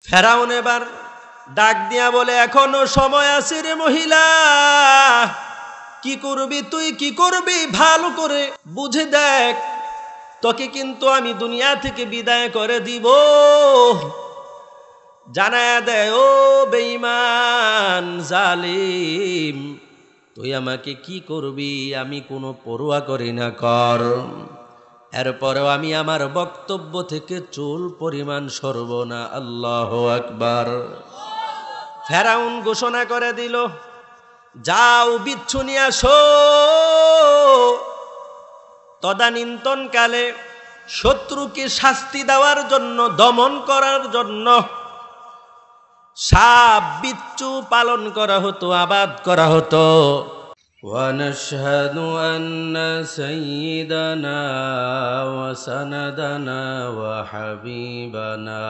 ফেরাউন এবার ডাক দিয়া বলে, এখনো সময় আছে রে মহিলা, কি করবি তুই, কি করবি ভালো করে বুঝে দেখ, তোকে কিন্তু আমি দুনিয়া থেকে বিদায় করে দিব। জানায়া দেয়, ও বেঈমান জালিম, তুই আমাকে কি করবি আমি কোনো পরোয়া করি না, কর। এরপরেও আমি আমার বক্তব্য থেকে চুল পরিমাণ সরব না। আল্লাহু আকবার। ফেরাউন ঘোষণা করে দিল, যাও বিচ্ছু নিয়ে আসো। তদানীন্তনকালে শত্রুকে শাস্তি দেওয়ার জন্য, দমন করার জন্য সাপ বিচ্ছু পালন করা হতো, আবাদ করা হতো। ونشهد أن سيدنا وسندنا وحبيبنا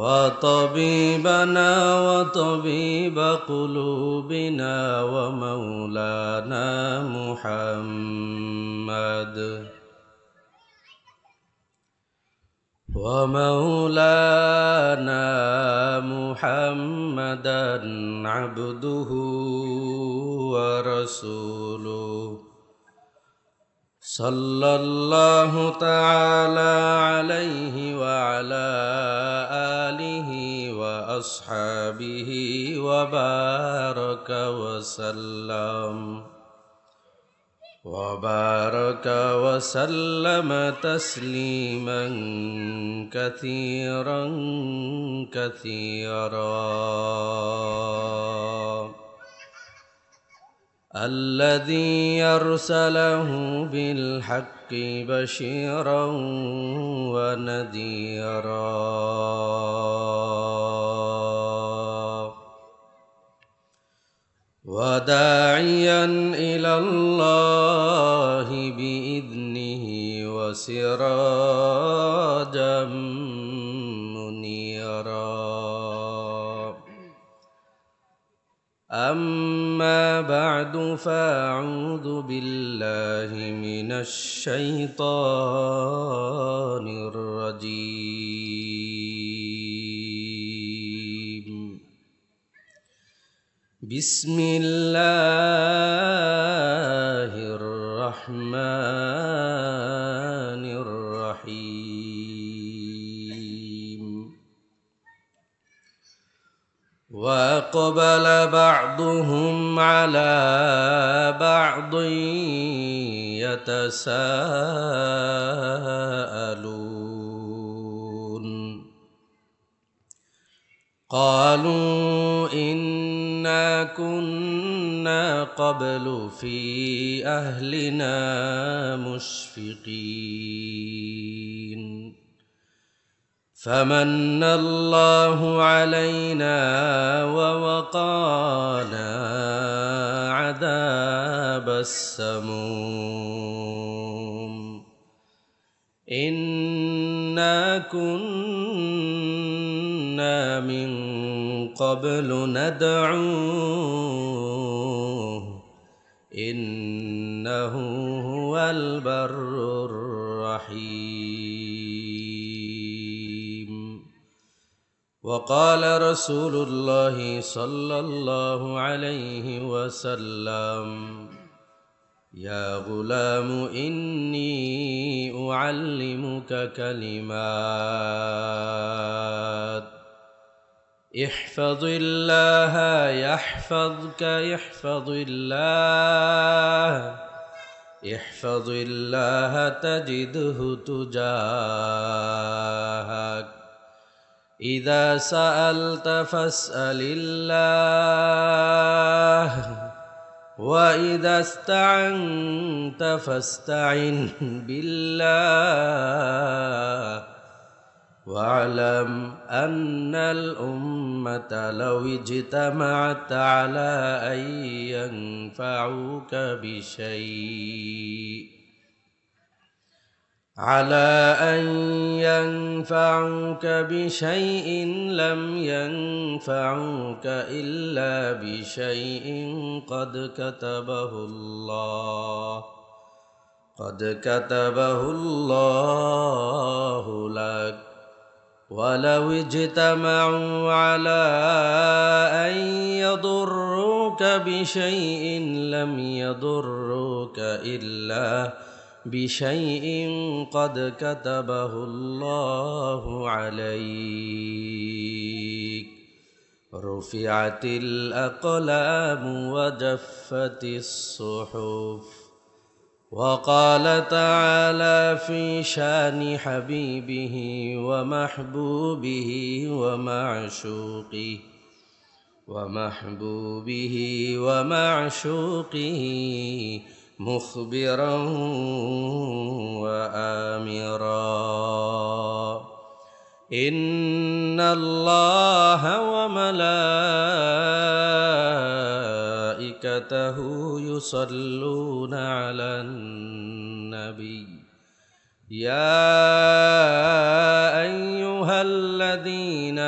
وطبيبنا وطبيب قلوبنا ومولانا محمد ومولانا محمدا عبده ورسوله صلى الله تعالى عليه وعلى آله وأصحابه وبارك وسلم تسليما كثيرا كثيرا. الذي أرسله بالحق بشيرا ونذيرا وداعيا إلى الله بإذنه وسراجا منيرا. أما بعد فأعوذ بالله من الشيطان الرجيم. بسم الله الرحمن الرحيم. وأقبل بعضهم على بعض يتساءلون. قالوا إنا كنا قبل في أهلنا مشفقين فمن الله علينا ووقانا عذاب السموم. إنا كنا من قبل ندعوه إنه هو البر الرحيم. وقال رسول الله صلى الله عليه وسلم يا غلام إني أعلمك كلمات احفظ الله يحفظك احفظ الله تجده تجاهك إذا سألت فاسأل الله وإذا استعنت فاستعن بالله واعلم أن الأمة لو اجتمعت على أن ينفعوك بشيء لم ينفعوك إلا بشيء قد كتبه الله ولو اجتمعوا على أن يضروك بشيء لم يضروك إلا بشيء قد كتبه الله عليك رفعت الأقلام وجفت الصحف. وقال تعالى في شان حبيبه ومحبوبه ومعشوقه مخبرا وآمرا إن الله وملائكته يصلون على النبي يا أيها الذين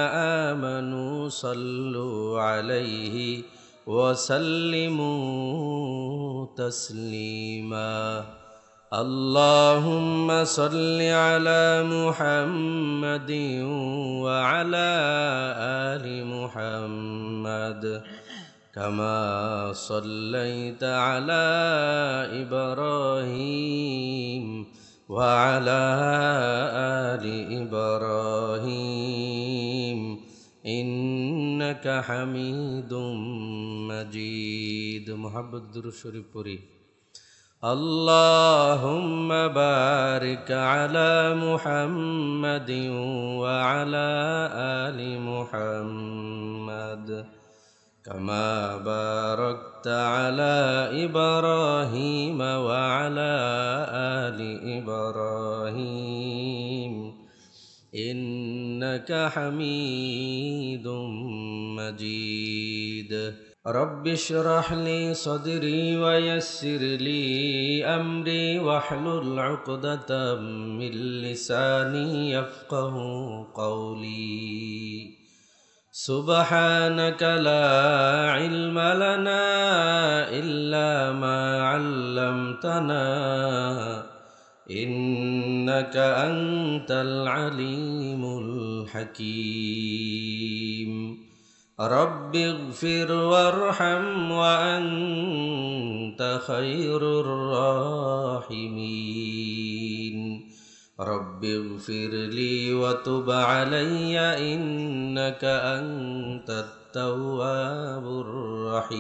آمنوا صلوا عليه وسلموا تسليما. اللهم صل على محمد وعلى آل محمد كما صليت على إبراهيم وعلى آل إبراهيم إنك حميد مجيد. محبت درود شريف পড়ি। اللهم بارك على محمد وعلى آل محمد كما باركت على إبراهيم وعلى آل إبراهيم إنك حميد مجيد. رب اشرح لي صدري ويسر لي أمري واحلل عقدة من لساني يفقه قولي. سبحانك لا علم لنا إلا ما علمتنا إنك أنت العليم الحكيم. رب اغفر وارحم وأنت خير الراحمين. رب اغفر لي وتب علي إنك أنت التواب الرحيم.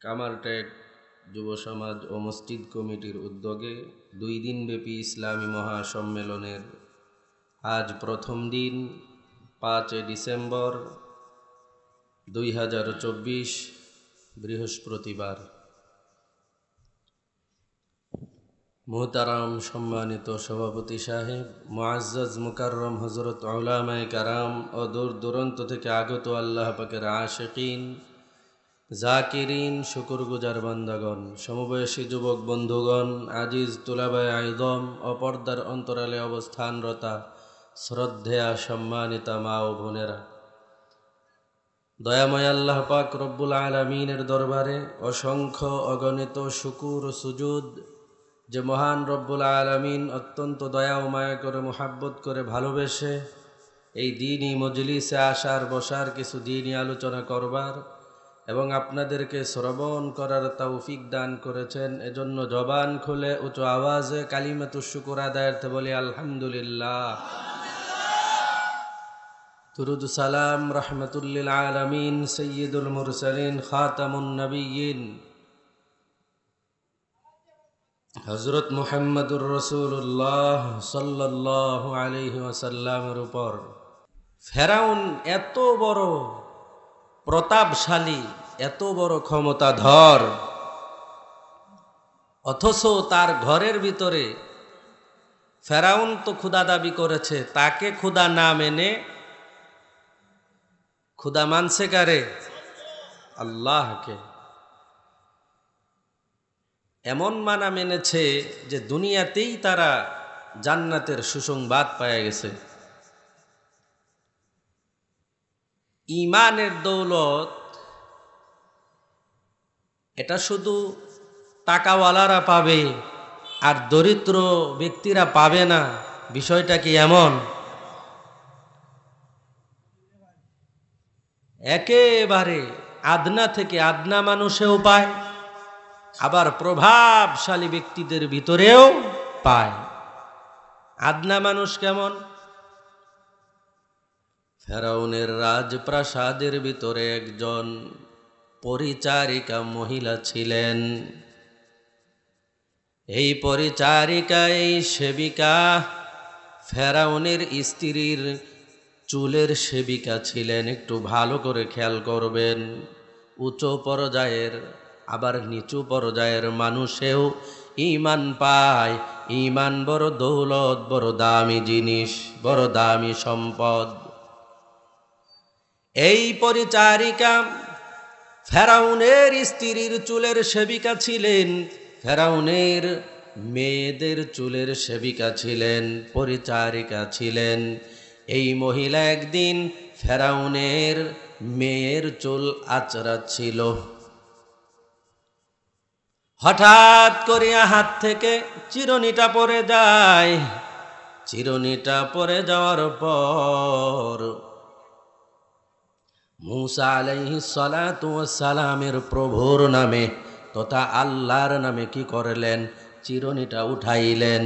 কামারটেক যুব সমাজ ও মসজিদ কমিটির উদ্যোগে 2 দিনব্যাপী ইসলামী মহাসম্মেলনের আজ প্রথম দিন 5 ডিসেম্বর 2024 বৃহস্পতিবার। মোহতারাম সম্মানিত সভাপতি সাহেব, মুআজ্জাজ মুকাররম হযরত উলামায়ে কেরাম ও দূর দূরান্ত থেকে আগত আল্লাহ পাকের আশিকিন, জাকিরিন, শুকরগুজার বান্দাগণ, সমবয়সী যুবক বন্ধুগণ, আজিজ তুলাবায়ে আইযম ও পর্দার অন্তরালে অবস্থানরতা শ্রদ্ধেয়া সম্মানিতা মা ও বোনেরা, দয়াময় আল্লাহ পাক রব্বুল আলামিনের দরবারে অসংখ্য অগণিত শুকুর ও সুজুদ যে মহান রব্বুল আলামিন অত্যন্ত দয়া ও মায়া করে মুহাব্বত করে ভালোবেসে এই দ্বীনি মজলিসে আসার বসার কিছু দ্বীনি আলোচনা করবার এবং আপনাদেরকে শ্রবণ করার তৌফিক দান করেছেন। এজন্য জবান খুলে উঁচু আওয়াজে কালিমাতুশ শুকর আদায়ার্থে বলি আলহামদুলিল্লাহ। দুরুদ সালাম রাহমাতুল্লিল আলামিন সাইয়্যিদুল মুরসালিন খাতামুন নবিয়্যিন হযরত মুহাম্মদুর রাসূলুল্লাহ সাল্লাল্লাহু আলাইহি ওয়াসাল্লামের উপর। ফেরাউন এত বড় প্রতাপশালী, এত বড় ক্ষমতাধর, অথচ তার ঘরের ভিতরে ফেরাউন তো খোদা দাবি করেছে, তাকে খোদা না মেনে খোদা মানছে কারে? আল্লাহকে। এমন মানা মেনেছে যে দুনিয়াতেই তারা জান্নাতের সুসংবাদ পায়ে গেছে। ঈমানের দৌলত এটা শুধু টাকাওয়ালারা পাবে আর দরিদ্র ব্যক্তিরা পাবে না, বিষয়টা কি এমন? একেবারে আদনা থেকে আদনা মানুষেও পায়, আবার প্রভাবশালী ব্যক্তিদের ভিতরেও পায়। আদনা মানুষ কেমন? ফেরাউনের রাজপ্রাসাদের ভিতরে একজন পরিচারিকা মহিলা ছিলেন। এই পরিচারিকা, এই সেবিকা ফেরাউনের স্ত্রীর চুলের সেবিকা ছিলেন। একটু ভালো করে খেয়াল করবেন, উচ্চ পর্যায়ের আবার নিচু পর্যায়ের মানুষেও ঈমান পায়। ঈমান বড় দৌলত, বড় দামি জিনিস, বড় দামি সম্পদ। এই পরিচারিকা ফেরাউনের স্ত্রীর চুলের সেবিকা ছিলেন, ফেরাউনের মেয়েদের চুলের সেবিকা ছিলেন, পরিচারিকা ছিলেন। এই মহিলা একদিন ফেরাউনের মেয়ের চুল আঁচড়াচ্ছিল। হঠাৎ করিয়া হাত থেকে চিরুনিটা পড়ে যায়। চিরুনিটা পড়ে যাওয়ার পর মূসা আলাইহিস সালাতু ওয়াস সালামের প্রভুর নামে তথা আল্লাহর নামে কি করলেন? চিরুনিটা উঠাইলেন।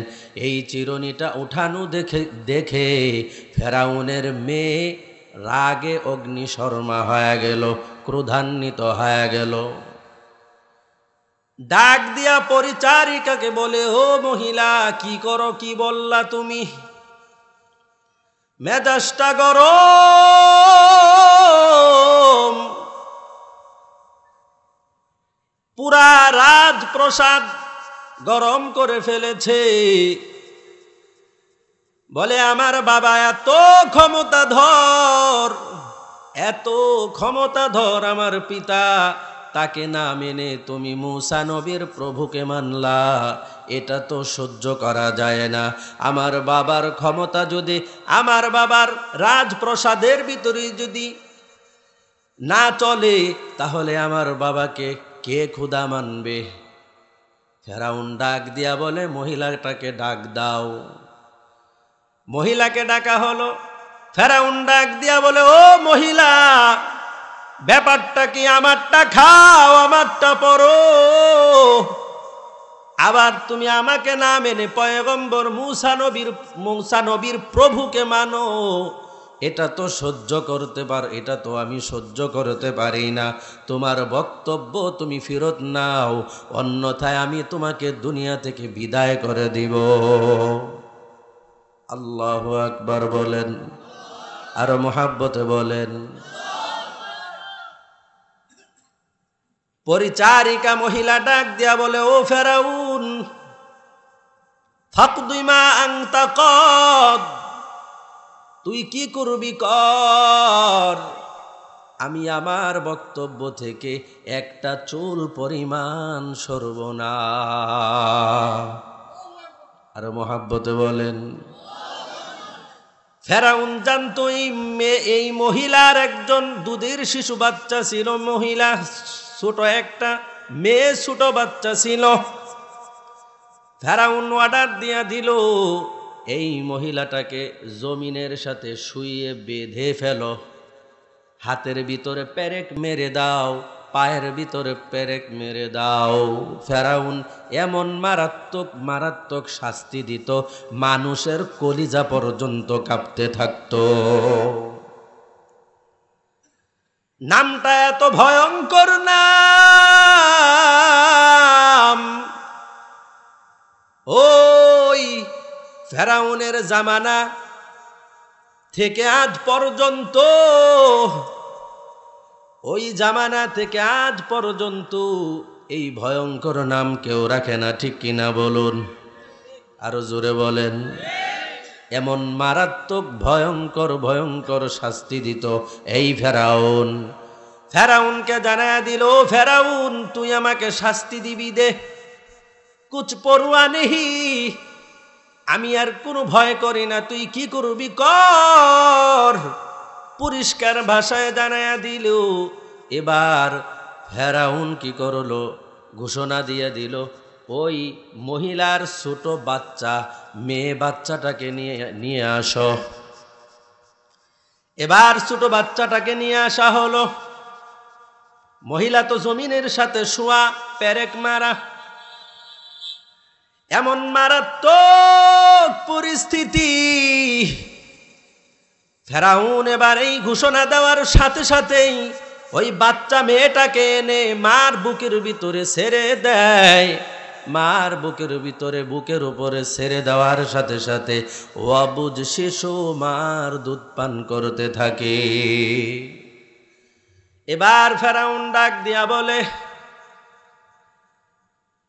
এই চিরুনিটা উঠানো দেখে ফেরাউনের মেয়ে রাগে অগ্নিশর্মা হয়ে গেল, ক্রোধান্বিত হয়ে গেল। ডাক দিয়া পরিচারিকাকে বলে, ও মহিলা, কি করো, কি বললা তুমি? মেজাজটা গরম, পুরা রাজপ্রাসাদ গরম করে ফেলেছে। বলে, আমার বাবা এত ক্ষমতাধর, এত ক্ষমতাধর আমার পিতা, তাকে না মেনে তুমি মূসা নবীর প্রভুকে মানলা, এটা তো সহ্য করা যায় না। আমার বাবার ক্ষমতা যদি, আমার বাবার রাজপ্রাসাদের ভিতরে যদি না চলে, তাহলে আমার বাবাকে কে খোদা মানবে? ফেরাউন ডাক দিয়া বলে, মহিলাটাকে ডাক দাও। মহিলাকে ডাকা হলো। ফেরাউন ডাক দিয়া বলে, ও মহিলা, ব্যাপারটা কি? আমারটা খাও, আমারটা পরো, আবার তুমি আমাকে না মেনে পয়গম্বর মূসা নবীর প্রভুকে মানো। এটা তো সহ্য করতে পার, এটা তো আমি সহ্য করতে পারি না। তোমার বক্তব্য তুমি ফেরত নাও, অন্যথায় আমি তোমাকে দুনিয়া থেকে বিদায় করে দিব। আল্লাহু আকবার বলেন, আরো মুহাব্বতে বলেন। পরিচারিকা মহিলা ডাক দিয়া বলে, ও ফেরাউন, ফাকদি মা আনতা কদ, তুই কি করবি কর, আমি আমার বক্তব্য থেকে একটা চুল পরিমাণ সরব না। আর মুহাব্বতে বলেন। ফেরাউন জানতো এই মহিলার একজন দুধের শিশু বাচ্চা ছিল, মহিলা ছোট একটা মেয়ে, ছোট বাচ্চা ছিল। ফেরাউন অর্ডার দিয়া দিল, এই মহিলাটাকে জমিনের সাথে শুইয়ে বেঁধে ফেলো, হাতের ভিতরে পেরেক মেরে দাও, পায়ের ভিতরে পেরেক মেরে দাও। ফেরাউন এমন মারাত্মক মারাত্মক শাস্তি দিত, মানুষের কলিজা পর্যন্ত কাঁপতে থাকতো। নামটা এত ভয়ঙ্কর নাম। ওই ফেরাউনের জামানা থেকে আজ পর্যন্ত, ওই জামানা থেকে আজ পর্যন্ত এই ভয়ঙ্কর নাম কেউ রাখে না, ঠিক কিনা বলুন? আরো জোরে বলেন। এমন মারাত্মক ভয়ঙ্কর ভয়ঙ্কর শাস্তি দিত এই ফেরাউন। ফেরাউনকে জানায়া দিল, ফেরাউন, তুই আমাকে শাস্তি দিবি দে, কুছ পরোয়া নেহি, আমি আর কোনো ভয় করি না, তুই কি করবি কর। পরিষ্কার ভাষায় জানায়া দিল। এবার ফেরাউন কি করলো? ঘোষণা দিয়ে দিল, ওই মহিলার ছোট বাচ্চা মেয়ে বাচ্চাটাকে নিয়ে আসো। এবার ছোট বাচ্চাটাকে নিয়ে আসা হলো। মহিলা তো জমিনের সাথে শোয়া, পেরেক মারা। এমন মারাত্মক পরিস্থিতি, ফেরাউন এবার এই ঘোষণা দেওয়ার সাথে সাথেই ওই বাচ্চা মেয়েটাকে এনে মার বুকের ভিতরে ছেড়ে দেয়। মার বুকের ভিতরে, বুকের উপরে ছেড়ে দেওয়ার সাথে সাথে অবুঝ শিশু মার দুধ পান করতে থাকে। এবার ফেরাউন ডাক দিয়া বলে,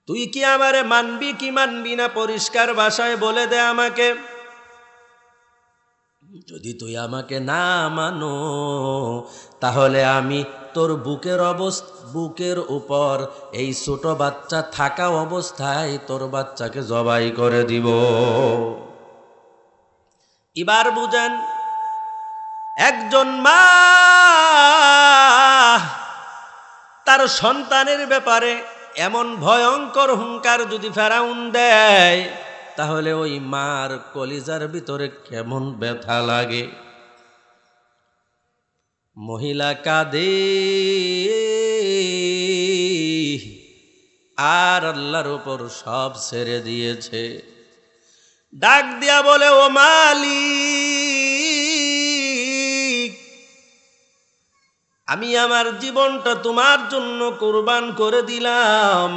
তুই কি আমারে মানবি কি মানবি না? পরিষ্কার ভাষায় বলে দে আমাকে। যদি তুই আমাকে না মানো, তাহলে আমি তোর বুকের উপর এই ছোট বাচ্চা থাকা অবস্থায় তোর বাচ্চাকে জবাই করে দিব। এবার বুঝেন, একজন মা তার সন্তানের ব্যাপারে এমন ভয়ঙ্কর হুঙ্কার যদি ফেরাউন দেয়, তাহলে ওই মার কলিজার ভিতরে কেমন ব্যথা লাগে। মহিলা কাঁদে আর আল্লাহর উপর সব ছেড়ে দিয়েছে। ডাক দিয়া বলে, ও মালিক, আমি আমার জীবনটা তোমার জন্য কুরবান করে দিলাম।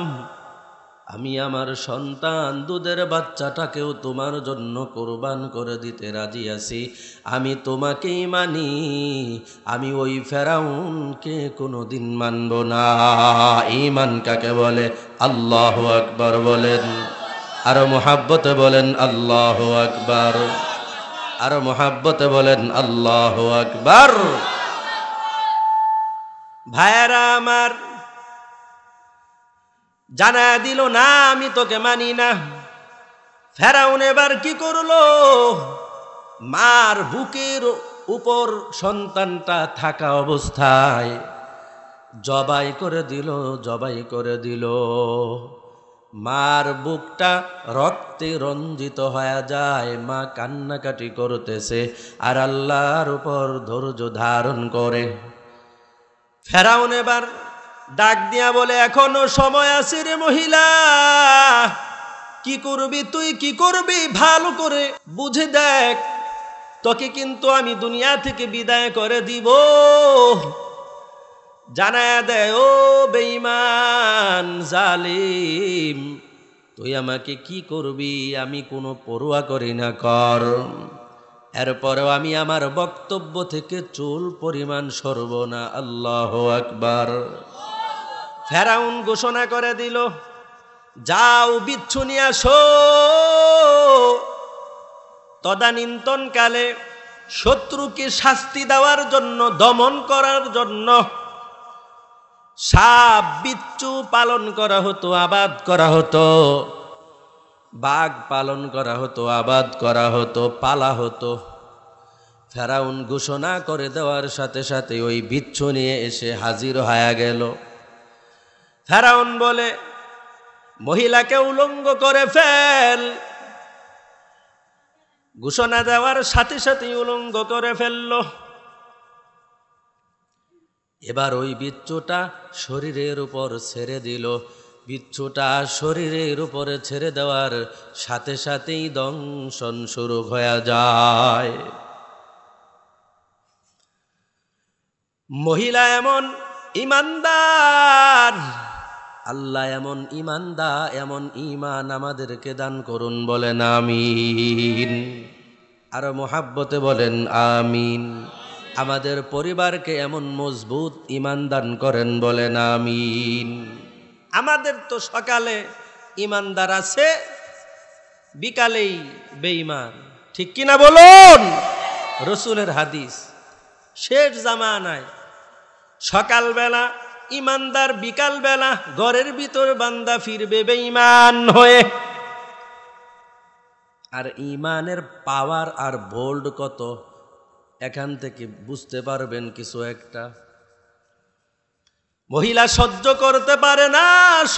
আমি আমার সন্তান দুধের বাচ্চাটাকেও তোমার জন্য কুরবান করে দিতে রাজি আছি। আমি তোমাকেই মানি, আমি ওই ফেরাউনকে কোনোদিন মানব না। ঈমান কাকে বলে? আল্লাহু আকবার বলেন, আরো মুহাব্বতে বলেন আল্লাহু আকবার, আরো মুহাব্বতে বলেন আল্লাহু আকবার। ভাইয়েরা আমার, জানা দিল না আমি তোকে মানি না। ফেরাউন এবার কি করলো? মার বুকের উপর সন্তানটা থাকা অবস্থায় জবাই করে দিল। মার বুকটা রক্তে রঞ্জিত হয়ে যায়। মা কান্নাকাটি করতেছে আর আল্লাহর উপর ধৈর্য ধারণ করে। ফেরাউন এবার ডাক দিয়া বলে, এখনো সময় আছে রে মহিলা, কি করবি তুই, কি করবি ভালো করে বুঝে দেখ। তোকে কিন্তু আমি দুনিয়া থেকে বিদায় করে দিব। জানায়া দেয়, ও বেঈমান জালিম, তুই আমাকে কি করবি আমি কোনো পরোয়া করি না, কর। এরপরেও আমি আমার বক্তব্য থেকে চুল পরিমাণ সরব না। আল্লাহু আকবার। ফেরাউন ঘোষণা করে দিল, যাও বিচ্ছু নিয়ে আসো। তদানীন্তনকালে শত্রুকে শাস্তি দেওয়ার জন্য, দমন করার জন্য সাপ বিচ্ছু পালন করা হতো, আবাদ করা হতো। বাঘ পালন করা হতো, আবাদ করা হতো, পালা হতো। ফেরাউন ঘোষণা করে দেওয়ার সাথে সাথে ওই বিচ্ছু নিয়ে এসে হাজির হয়ে গেল। ফেরাউন বলে, মহিলাকে উলঙ্গ করে ফেল। ঘোষণা দেওয়ার সাথে সাথে উলঙ্গ করে ফেলল। এবার ওই বিচ্ছুটা শরীরের উপর ছেড়ে দিল। বিচ্ছুটা শরীরের উপরে ছেড়ে দেওয়ার সাথে সাথেই দংশন শুরু হয়ে যায়। মহিলা এমন ঈমানদার, আল্লাহ এমন ঈমানদার, এমন ঈমান আমাদেরকে দান করুন, বলেন আমিন। আরো মুহাব্বতে বলেন আমিন। আমাদের পরিবারকে এমন মজবুত ঈমান দান করেন, বলেন আমিন। আমাদের তো সকালে ঈমানদার আছে, বিকালেই বেঈমান, ঠিক কিনা বলুন? রসুলের হাদিস, শেষ জামানায় সকালবেলা ঈমানদার, বিকালবেলা ঘরের ভিতর বান্দা ফিরবে বেঈমান হয়ে। আর ঈমানের পাওয়ার আর বোল্ড কত, এখান থেকে বুঝতে পারবেন কিছু একটা। মহিলা সহ্য করতে পারে না,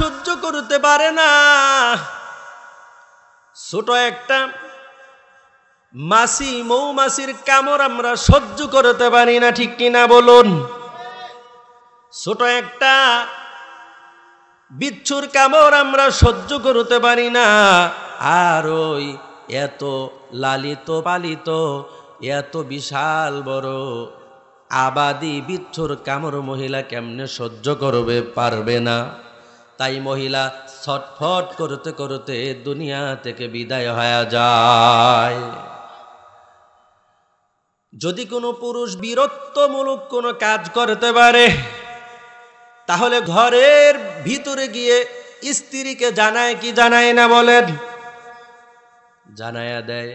সহ্য করতে পারে না। ছোট একটা মাছি, মৌমাছির কামড় আমরা সহ্য করতে পারি না, ঠিক কিনা বলুন? ছোট একটা বিচ্ছুর কামড় আমরা সহ্য করতে পারি না, আর ওই এত লালিত পালিত এত বিশাল বড় আবাদি বিচ্ছুর কামড় মহিলা কেমনে সহ্য করবে? পারবে না। তাই মহিলা ছটফট করতে করতে দুনিয়া থেকে বিদায় হয়ে যায়। যদি কোনো পুরুষ বীরত্বমূলক কোনো কাজ করতে পারে, তাহলে ঘরের ভিতরে গিয়ে স্ত্রীকে জানায় কি জানায় না বলেন? জানায়া দেয়।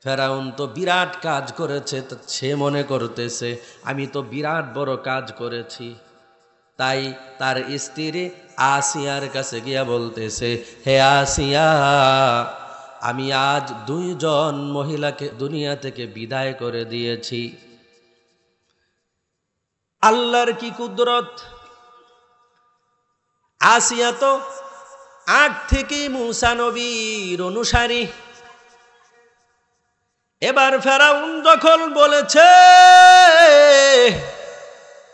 ফেরাউন তো বিরাট কাজ করেছে, সে মনে করতেছে আমি তো বিরাট বড় কাজ করেছি। তাই তার স্ত্রী আসিয়ার কাছে গিয়া বলতেছে, হে আসিয়া, আমি আজ 2 জন মহিলাকে দুনিয়া থেকে বিদায় করে দিয়েছি। আল্লাহর কি কুদরত! আসিয়া তো আগ থেকেই মূসা নবীর অনুসারী। এবার ফেরাউন যখন বলেছে,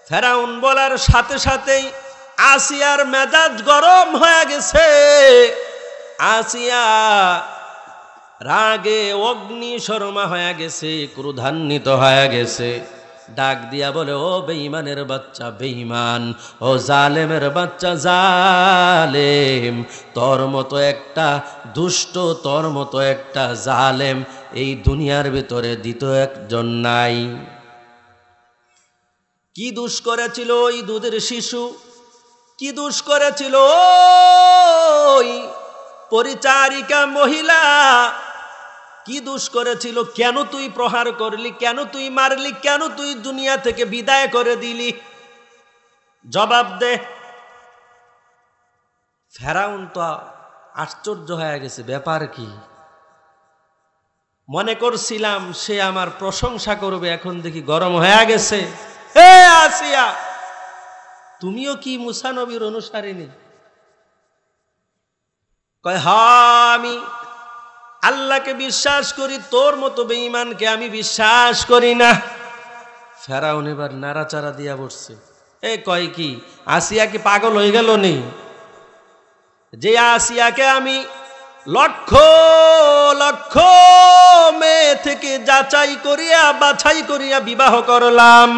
ফেরাউন বলার সাথে সাথেই আসিয়ার মেজাজ গরম হয়ে গেছে। আসিয়া রাগে অগ্নিশর্মা হয়ে গেছে, ক্রোধান্বিত হয়ে গেছে। ডাক দিয়া বলে, ও বেঈমানের বাচ্চা বেঈমান, ও জালেমের বাচ্চা জালেম, তোর মতো একটা দুষ্ট, তোর মতো একটা জালেম এই দুনিয়ার ভিতরে দ্বিতীয় একজন নাই। কি দোষ করেছিল ওই দুধের শিশু? কি দোষ করেছিল ওই পরিচারিকা মহিলা? কি দোষ করেছিল? কেন তুই প্রহার করলি? কেন তুই মারলি? কেন তুই দুনিয়া থেকে বিদায় করে দিলি? জবাব দে। ফেরাউন তো আশ্চর্য হয়ে গেছে, ব্যাপার কি? মনে করছিলাম সে আমার প্রশংসা করবে, এখন দেখি গরম হয়ে গেছে। হে আসিয়া, তুমিও কি মূসা নবীর অনুসারিণী? কয়, হ্যাঁ, আমি আল্লাহকে বিশ্বাস করি, তোর মতো বেঈমানকে আমি বিশ্বাস করি না। ফেরাউন এবার নাড়াচাড়া দিয়া বসছে। এ কয় কি, আসিয়া কি পাগল হয়ে গেল নি? যে আসিয়াকে আমি লক্ষ লক্ষ মেয়ে থেকে যাচাই করিয়া বাছাই করিয়া বিবাহ করলাম,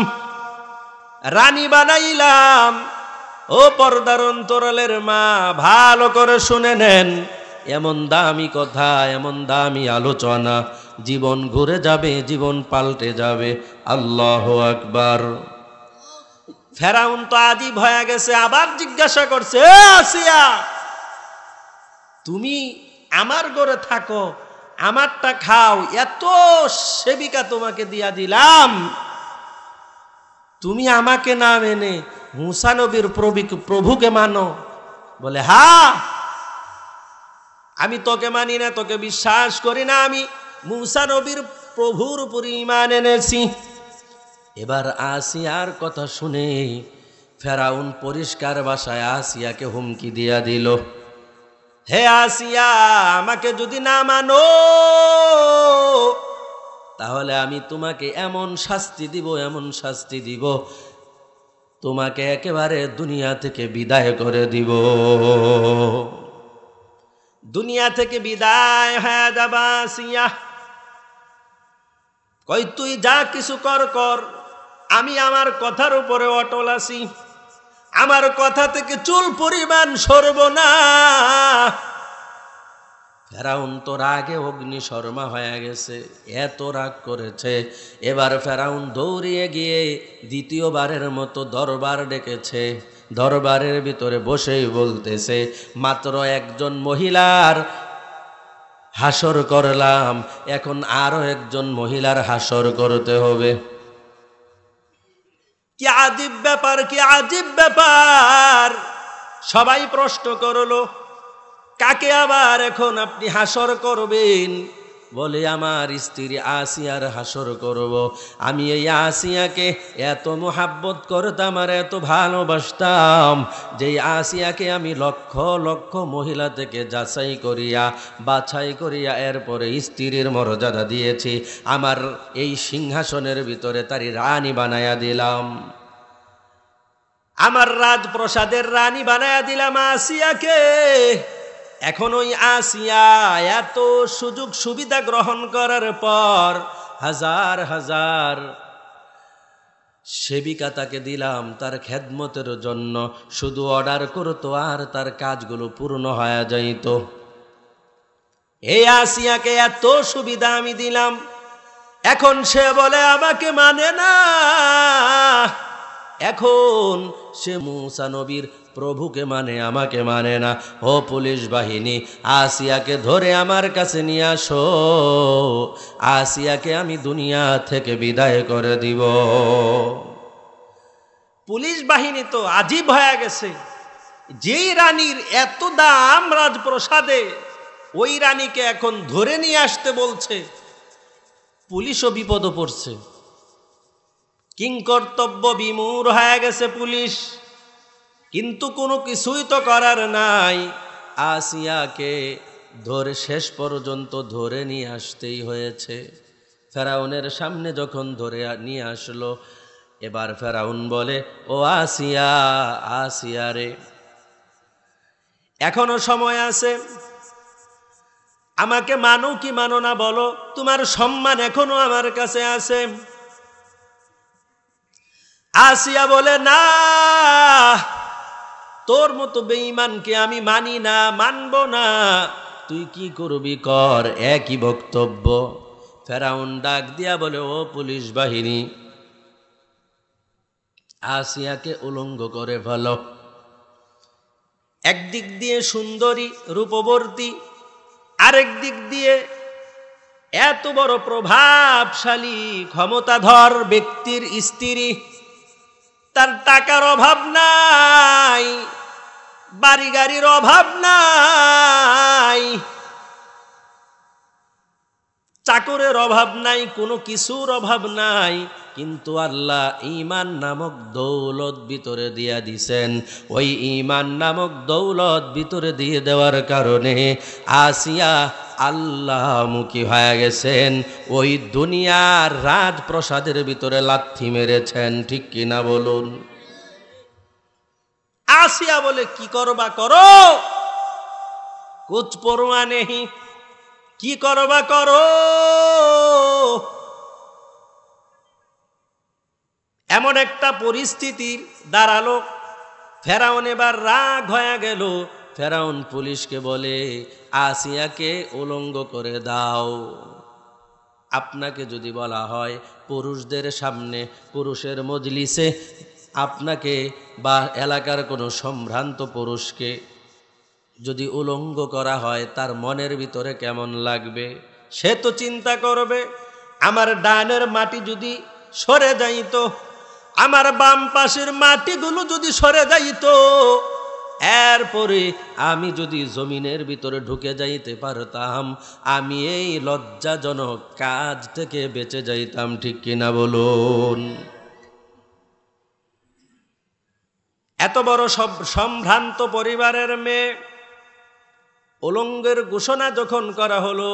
রানী বানাইলাম। ও পর্দার অন্তরালের মা, ভালো করে শুনে নেন, এমন দামি কথা, এমন দামি আলোচনা, জীবন ঘুরে যাবে, জীবন পাল্টে যাবে। আল্লাহু আকবার। ফেরাউন তো আজীব হয়ে গেছে, আবার জিজ্ঞাসা করছে, আসিয়া, তুমি আমার ঘরে থাকো, আমারটা খাও, এত সেবিকা তোমাকে দিয়া দিলাম, তুমি আমাকে না মেনে মূসা নবীর প্রভুকে মানো? বলে, হ্যাঁ, আমি তোকে মানি না, তোকে বিশ্বাস করি না, আমি মূসা নবীর প্রভুর উপর ঈমান এনেছি। এবার আসিয়ার কথা শুনে ফেরাউন পরিষ্কার ভাষায় আসিয়াকে হুমকি দিয়া দিল, হে আসিয়া, আমাকে যদি না মানো তাহলে আমি তোমাকে এমন শাস্তি দিব, এমন শাস্তি দিব, তোমাকে একেবারে দুনিয়া থেকে বিদায় করে দিব। দুনিয়া থেকে বিদায় হয়ে যাবা আসিয়া। কই, তুই যা কিছু কর কর, আমি আমার কথার উপরে অটল আছি, আমার কথা থেকে চুল পরিমাণ সরব না। ফেরাউন তো রাগে অগ্নিশর্মা হয়ে গেছে, এত রাগ করেছে। এবার ফেরাউন দৌড়িয়ে গিয়ে দ্বিতীয়বারের মতো দরবার ডেকেছে। দরবারের ভিতরে বসেই বলতেছে, মাত্র একজন মহিলার হাসর করলাম, এখন আরো একজন মহিলার হাসর করতে হবে। কি আজীব ব্যাপার, কি আজীব ব্যাপার! সবাই প্রশ্ন করলো, কাকে আবার এখন আপনি হাসর করবেন? বলে আমার স্ত্রী আসিয়ার হাসর করব। আমি এই আসিয়াকে এত মোহাব্বত করতাম আর এত ভালোবাসতাম যে আসিয়াকে আমি লক্ষ লক্ষ মহিলা থেকে যাচাই করিয়া বাছাই করিয়া এরপরে স্ত্রীর মর্যাদা দিয়েছি, আমার এই সিংহাসনের ভিতরে তারই রানী বানায়া দিলাম, আমার রাজপ্রসাদের রানী বানায়া দিলাম আসিয়াকে। এখন ওই আসিয়া এত সুযোগ সুবিধা গ্রহণ করার পর হাজার হাজার সেবিকা তাকে দিলাম তার খেদমতের জন্য, শুধু অর্ডার করতো আর তার কাজগুলো পূর্ণ হয়ে যাইত। এই আসিয়াকে এত সুবিধা আমি দিলাম, এখন সে বলে আমাকে মানে না। এখন সে মূসা নবীর প্রভুকে মানে, আমাকে মানে না। ও পুলিশ বাহিনী, আসিয়াকে ধরে আমার কাছে নিয়ে আসো, আসিয়াকে আমি দুনিয়া থেকে বিদায় করে দিব। পুলিশ বাহিনী তো আজীব হয়ে গেছে, যেই রানীর এত দাম রাজপ্রসাদে, ওই রানীকে এখন ধরে নিয়ে আসতে বলছে। পুলিশও বিপদে পড়ছে, কিংকর্তব্য বিমূঢ় হয়ে গেছে পুলিশ, কিন্তু কোনো কিছুই তো করার নাই। আসিয়াকে ধরে শেষ পর্যন্ত ধরে নিয়ে আসতেই হয়েছে। ফেরাউনের সামনে যখন ধরে নিয়ে আসলো, এবার ফেরাউন বলে, ও আসিয়া, আসিয়া রে, এখনো সময় আছে, আমাকে মানো কি মানো না বলো, তোমার সম্মান এখনো আমার কাছে আছে। আসিয়া বলে, না, তোর মতো বেঈমানকে আমি মানি না, মানব না, তুই কি করবি কর, একই বক্তব্য। ফেরাউন ডাক দিয়া বলে, ও পুলিশ বাহিনী, আসিয়াকে উলঙ্গ করে ফেলো। একদিক দিয়ে সুন্দরী রূপবর্তী, আরেক দিক দিয়ে এত বড় প্রভাবশালী ক্ষমতাধর ব্যক্তির স্ত্রী, তার টাকার অভাব নাই, বাড়ি গাড়ির অভাব নাই, চাকরের অভাব নাই, কোনো কিছুর অভাব নাই, কিন্তু আল্লাহ ঈমান নামক দৌলত ভিতরে দিয়া দিছেন। ওই ঈমান নামক দৌলত ভিতরে দিয়ে দেওয়ার কারণে আসিয়া আল্লাহমুখী হয়ে গেছেন, ওই দুনিয়ার রাজপ্রসাদের ভিতরে লাথি মেরেছেন। ঠিক কিনা বলুন? আসিয়া বলে, কি করবা করো, কুছ পরোয়া নেহি, কি করবা করো। এমন একটা পরিস্থিতি দাঁড়ালো, ফেরাউন এবার রাগ হয়ে গেল। ফেরাউন পুলিশকে বলে, আসিয়াকে উলঙ্গ করে দাও। আপনাকে যদি বলা হয় পুরুষদের সামনে, পুরুষের মজলিসে আপনাকে বা এলাকার কোনো সম্ভ্রান্ত পুরুষকে যদি উলঙ্গ করা হয়, তার মনের ভিতরে কেমন লাগবে? সে তো চিন্তা করবে, আমার ডানের মাটি যদি সরে যাইত, আমার বাম পাশের মাটিগুলো যদি সরে যাইত, এরপরে আমি যদি জমিনের ভিতরে ঢুকে যাইতে পারতাম, আমি এই লজ্জাজনক কাজ থেকে বেঁচে যাইতাম। ঠিক কিনা বলুন? এত বড় সব সম্ভ্রান্ত পরিবারের মেয়ে, উলঙ্গের ঘোষণা যখন করা হলো,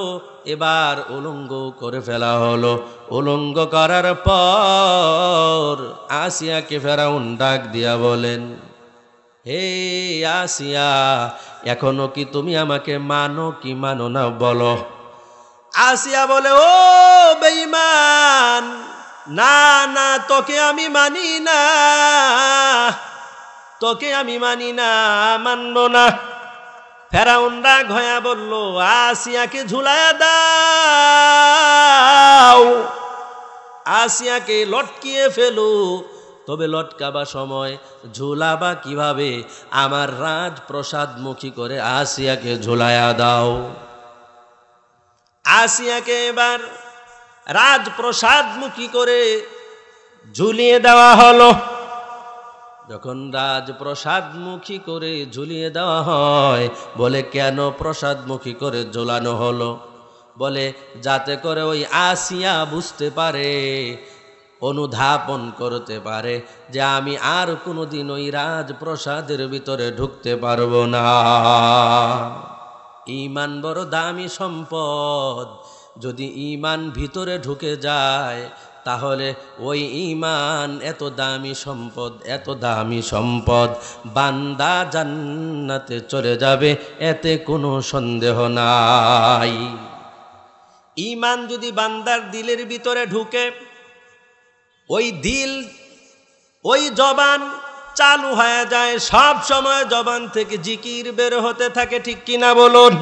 এবার উলঙ্গ করে ফেলা হলো। উলঙ্গ করার পর আসিয়াকে ফেরাউন ডাক দিয়া বলেন, হে আসিয়া, এখনো কি তুমি আমাকে মানো কি মানো না বলো। আসিয়া বলে, ও বেঈমান, না না, তোকে আমি মানি না, তোকে আমি মানি না, মানব না। ফেরাউন রাগ হয়ে বলল, আসিয়াকে ঝুলায়া দাও, আসিয়াকে লটকিয়ে ফেলো। তবে লটকাবা সময় ঝুলাবা কিভাবে? আমার রাজপ্রসাদমুখী করে আসিয়াকে ঝুলায়া দাও। আসিয়াকে এবার রাজপ্রসাদমুখী করে ঝুলিয়ে দেওয়া হলো। যখন রাজপ্রসাদমুখী করে ঝুলিয়ে দেওয়া হয়, বলে কেন প্রসাদমুখী করে ঝোলানো হলো? বলে যাতে করে ওই আসিয়া বুঝতে পারে, অনুধাবন করতে পারে যে আমি আর কোনোদিন ওই রাজপ্রাসাদের ভিতরে ঢুকতে পারবো না। ঈমান বড় দামি সম্পদ, যদি ঈমান ভিতরে ঢুকে যায় তাহলে ওই ঈমান এত দামি সম্পদ, এত দামি সম্পদ, বান্দা জান্নাতে চলে যাবে, এতে কোনো সন্দেহ নাই। ঈমান যদি বান্দার দিলের ভিতরে ঢুকে, ওই দিল, ওই জবান চালু হয়ে যায়, সব সময় জবান থেকে জিকির বের হতে থাকে, ঠিক কিনা বলুন?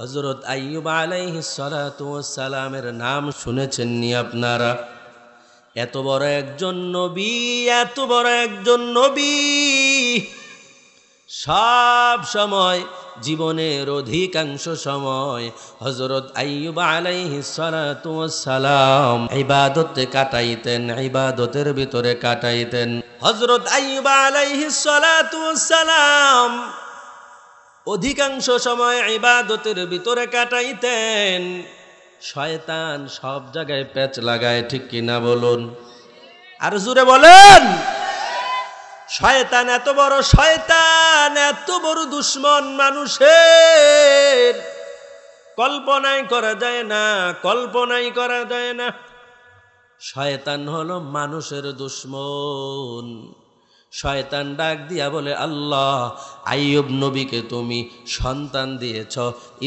হযরত আইয়ুব আলাইহিস সালাতু ওয়াস সালামের নাম শুনেছেন নি আপনারা? এত বড় একজন নবী, এত বড় একজন নবী, সব সময় জীবনের অধিকাংশ সময় হযরত আইয়ুব আলাইহিস সালাতু ওয়াস সালাম ইবাদতে কাটাইতেন, ইবাদতের ভিতরে কাটাইতেন। হযরত আইয়ুব আলাইহিস সালাতু ওয়াস সালাম অধিকাংশ সময় ইবাদতের ভিতরে কাটাইতেন। শয়তান সব জায়গায় প্যাচ লাগায়, ঠিক কিনা বলুন? আর জোরে বলেন। শয়তান এত বড় শয়তান, এত বড় দুশ্মন, মানুষের কল্পনাই করা যায় না, কল্পনাই করা যায় না। শয়তান হলো মানুষের দুশ্মন। শয়তান ডাক দিয়া বলে, আল্লাহ, আইয়ুব নবীকে তুমি সন্তান দিয়েছ,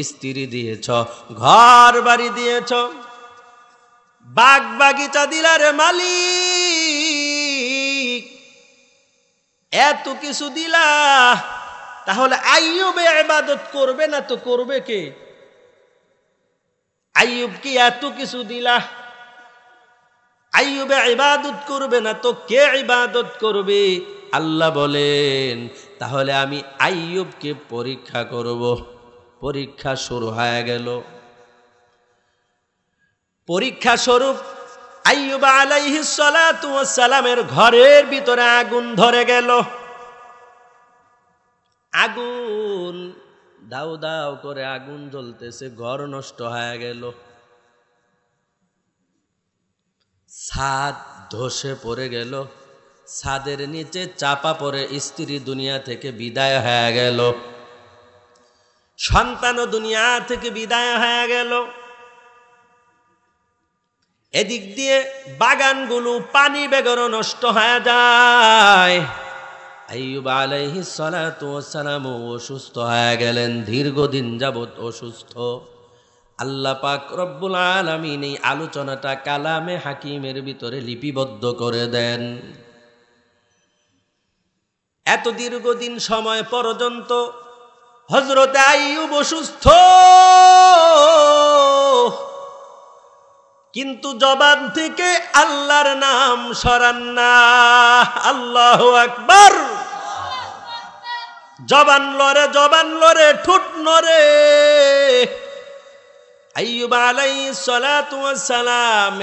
স্ত্রী দিয়েছ, ঘর বাড়ি দিয়েছ, বাগ বাগিচা দিলারে মালিক, এত কিছু দিলা, তাহলে আইয়ুবে ইবাদত করবে না তো করবে কে? আইয়ুব কি এত কিছু দিলা, আইয়ুবে ইবাদত করবে না তো কে ইবাদত করবে? আল্লাহ বলেন, তাহলে আমি আইয়ুবকে পরীক্ষা করব। পরীক্ষা শুরু হয়ে গেল। পরীক্ষা স্বরূপ আইয়ুব আলাইহিস সালাতু ওয়াস সালামের ঘরের ভিতরে আগুন ধরে গেল। আগুন দাউ দাউ করে আগুন জ্বলতেছে, ঘর নষ্ট হয়ে গেল। ছাদ ধসে পড়ে গেল, ছাদের নিচে চাপা পড়ে স্ত্রী দুনিয়া থেকে বিদায় হয়ে গেল, সন্তানও দুনিয়া থেকে বিদায় হয়ে গেল। এদিক দিয়ে বাগানগুলো পানি বেগরও নষ্ট হয়ে যায়। আইয়ুব আলাইহিস সালাতু ওয়াস সালাম অসুস্থ হয়ে গেলেন, দীর্ঘদিন যাবত অসুস্থ। আল্লাহ পাক রব্বুল আলামিন এই আলোচনাটা কালামে হাকিমের ভিতরে লিপিবদ্ধ করে দেন। এত দীর্ঘদিন সময় পর্যন্ত হযরত আইয়ুব অসুস্থ, কিন্তু জবান থেকে আল্লাহর নাম সরান না। আল্লাহু আকবার। জবান লড়ে, জবান লড়ে, ঠোঁট নড়ে। আইয়ুব আলাইহিস সালাতু ওয়াস সালাম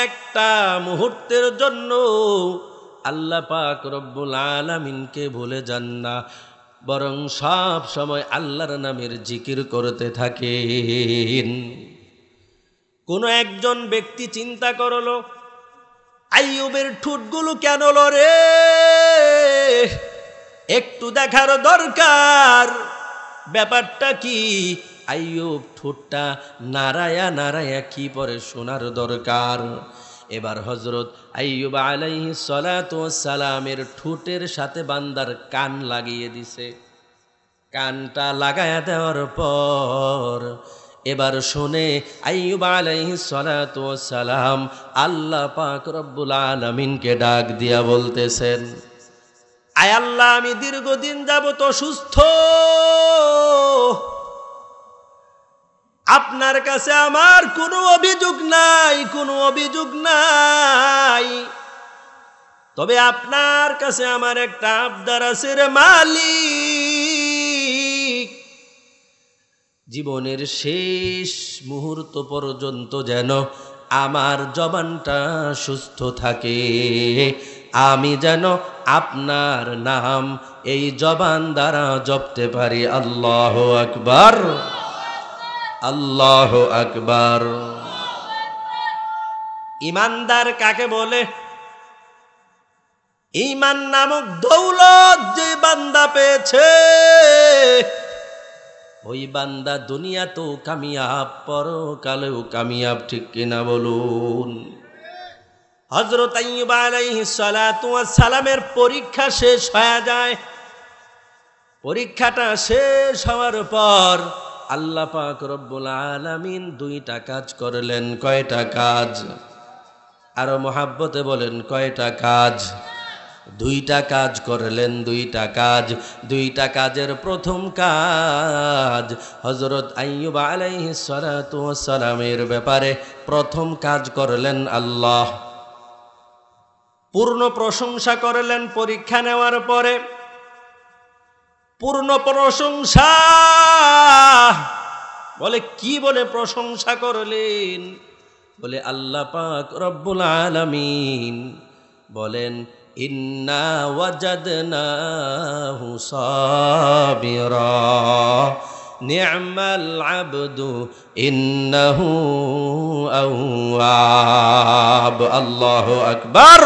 একটা মুহূর্তের জন্য আল্লাহ পাক রব্বুল আলামিনকে ভুলে যান না, বরং সব সময় আল্লাহর নামের জিকির করতে থাকেন। কোন একজন ব্যক্তি চিন্তা করলো, আইয়ুবের ঠোঁটগুলো কেন লড়ে? একটু দেখার দরকার, ব্যাপারটা কি? আইয়ুব ঠোঁটটা নাড়ায়া নাড়ায়া কি পরে শোনার দরকার। এবার হযরত আইয়ুব আলাইহিস সালাতু ওয়াস সালামের ঠোঁটের সাথে বান্দার কান লাগিয়ে দিছে। কানটা লাগায়া দেওয়ার পর এবার শুনে আইয়ুব আলাইহিস সালাতু ওয়াস সালাম আল্লাহ পাক রব্বুল আলামিনকে ডাক দিয়া বলতেছেন, আয় আল্লাহ, আমি দীর্ঘদিন যাবত অসুস্থ, আপনার কাছে আমার কোনো অভিযোগ নাই, কোনো অভিযোগ নাই, তবে আপনার কাছে আমার একটা আবদার আছে রে মালিক। জীবনের শেষ মুহূর্ত পর্যন্ত যেন আমার জবানটা সুস্থ থাকে, আমি যেন আপনার নাম এই জবান দ্বারা জপতে পারি। আল্লাহু আকবার। আল্লাহু আকবার। ইমানদার কাকে বলে? ঈমান নামক দৌলত যে বান্দা পেয়েছে, ওই বান্দা দুনিয়াতেও কামিয়াব, পরকালেও কামিয়াব। ঠিক কিনা বলুন? হযরত আইয়ুব আলাইহিস সালাতু ওয়াস সালামের পরীক্ষা শেষ হয়ে যায়। পরীক্ষাটা শেষ হওয়ার পর আল্লাহ পাক রব্বুল আলামিন দুইটা কাজ করলেন। কয়টা কাজ? আরো মহাব্বতে বলেন, কয়টা কাজ? দুইটা কাজ করলেন। দুইটা কাজের প্রথম কাজ হযরত আইয়ুব আলাইহিস সালাতু ওয়াস সালামের ব্যাপারে প্রথম কাজ করলেন আল্লাহ পূর্ণ প্রশংসা করলেন। পরীক্ষা নেওয়ার পরে পূর্ণ প্রশংসা। বলে কি বলে প্রশংসা করলেন? বলে আল্লাহ পাক রব্বুল আলামিন বলেন, ইন্না ওয়াজাদনাহু সাবিরা নি'মাল আবদু ইন্নাহু আওয়াব। আল্লাহু আকবার।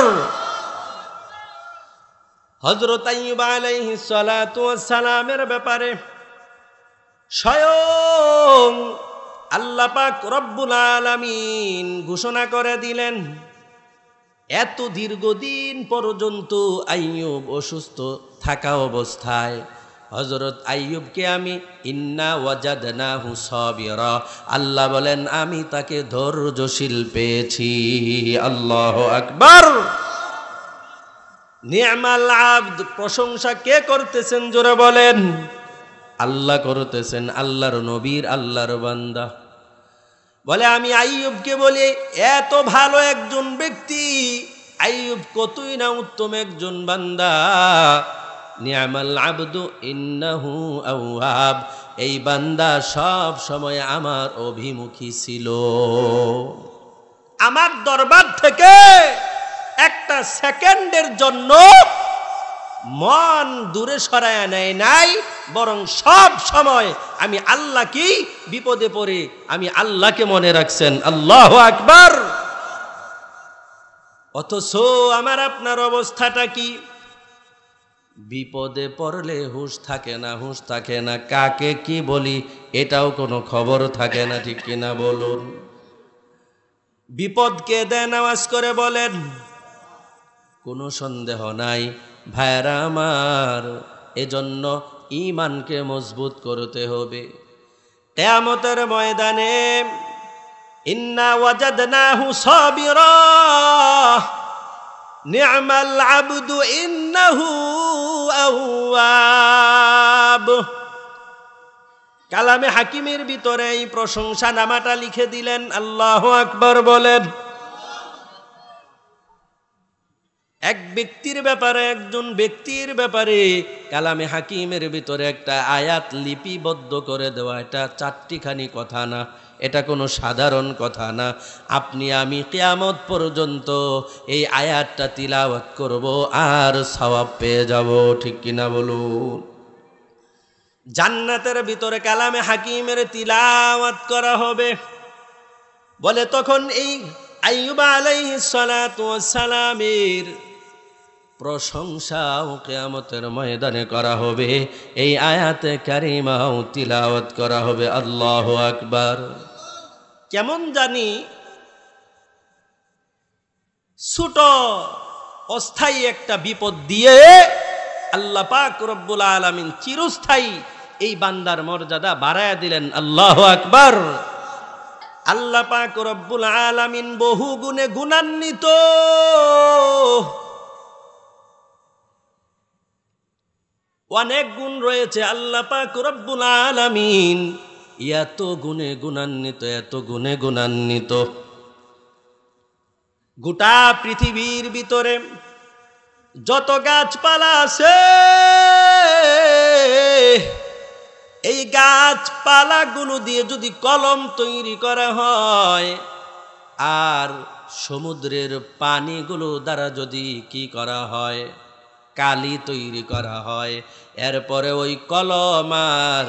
হযরত আইয়ুব আলাইহিস সালাতু ওয়াস সালামের ব্যাপারে স্বয়ং আল্লাহ পাক রব্বুল আলামিন ঘোষণা করে দিলেন, এত দীর্ঘদিন পর্যন্ত আইয়ুব অসুস্থ থাকা অবস্থায় হযরত আইয়ুবকে আমি ইন্না ওয়াজাদনাহু সাবিরা, আল্লাহ বলেন আমি তাকে ধৈর্যশীল পেয়েছি। আল্লাহু আকবার। নি'মাল আবদ, প্রশংসা কে করতেছেন? জোরে বলেন। আল্লাহ করতেছেন, আল্লাহর নবীর, আল্লাহর বান্দা। বলে আমি আইয়ুবকে বলি এত ভালো একজন ব্যক্তি, আইয়ুব কতই না উত্তম একজন বান্দা। নি'মাল আবদু ইন্নাহু আওয়াব, এই বান্দা সব সময় আমার অভিমুখী ছিল। আমার দরবার থেকে একটা সেকেন্ডের জন্য মন দূরে সরায় নেয় নাই, বরং সব সময় আমি আল্লাহকেই বিপদে পড়ে আমি আল্লাহকে মনে রাখছেন। আল্লাহু আকবার। অথচ আমার আপনার অবস্থাটা কি? বিপদে পড়লে হুঁশ থাকে না, কাকে কি বলি এটাও কোনো খবর থাকে না। ঠিক কিনা বলুন? বিপদকে দেয় নামাজ করে বলেন, কোনো সন্দেহ নাই ভাইরা আমার। এজন্য ঈমানকে মজবুত করতে হবে। কিয়ামতের ময়দানে ইন্না ওয়াজাদনাহু সাবিরা নি'মাল আবদু ইন্নাহু আওয়াব। কালামে হাকিমের ভিতরে এই প্রশংসা নামাটা লিখে দিলেন। আল্লাহু আকবার বলেন। এক ব্যক্তির ব্যাপারে, একজন ব্যক্তির ব্যাপারে কালামে হাকিমের ভিতরে একটা আয়াত লিপিবদ্ধ করে দেওয়া, এটা চারটিখানি কথা না, এটা কোনো সাধারণ কথা না। আপনি আমি কিয়ামত পর্যন্ত এই আয়াতটা তিলাওয়াত করব আর সওয়াব পেয়ে যাব। ঠিক কিনা বলুন? জান্নাতের ভিতরে কালামে হাকিমের তিলাওয়াত করা হবে। বলে তখন এই আইয়ুব আলাইহিস সালাতু ওয়াস সালামের প্রশংসাও কিয়ামতের ময়দানে করা হবে, এই আয়াতে কারিমাও তিলাওয়াত করা হবে। আল্লাহু আকবার। কেমন জানি ছোট অস্থায়ী একটা বিপদ দিয়ে আল্লাহ পাক রব্বুল আলামিন চিরস্থায়ী এই বান্দার মর্যাদা বাড়ায়া দিলেন। আল্লাহু আকবার। আল্লাহ পাক রব্বুল আলামিন বহু গুণে গুণান্বিত। অনেক গুণ রয়েছে আল্লাহ পাক রব্বুল আলামিন এত গুণে গুণান্বিত। গোটা পৃথিবীর ভিতরে যত গাছপালা আছে, এই গাছপালাগুলো দিয়ে যদি কলম তৈরি করা হয়, আর সমুদ্রের পানিগুলো দ্বারা যদি কি করা হয়, কালি তৈরি করা হয়, এরপরে ওই কলম আর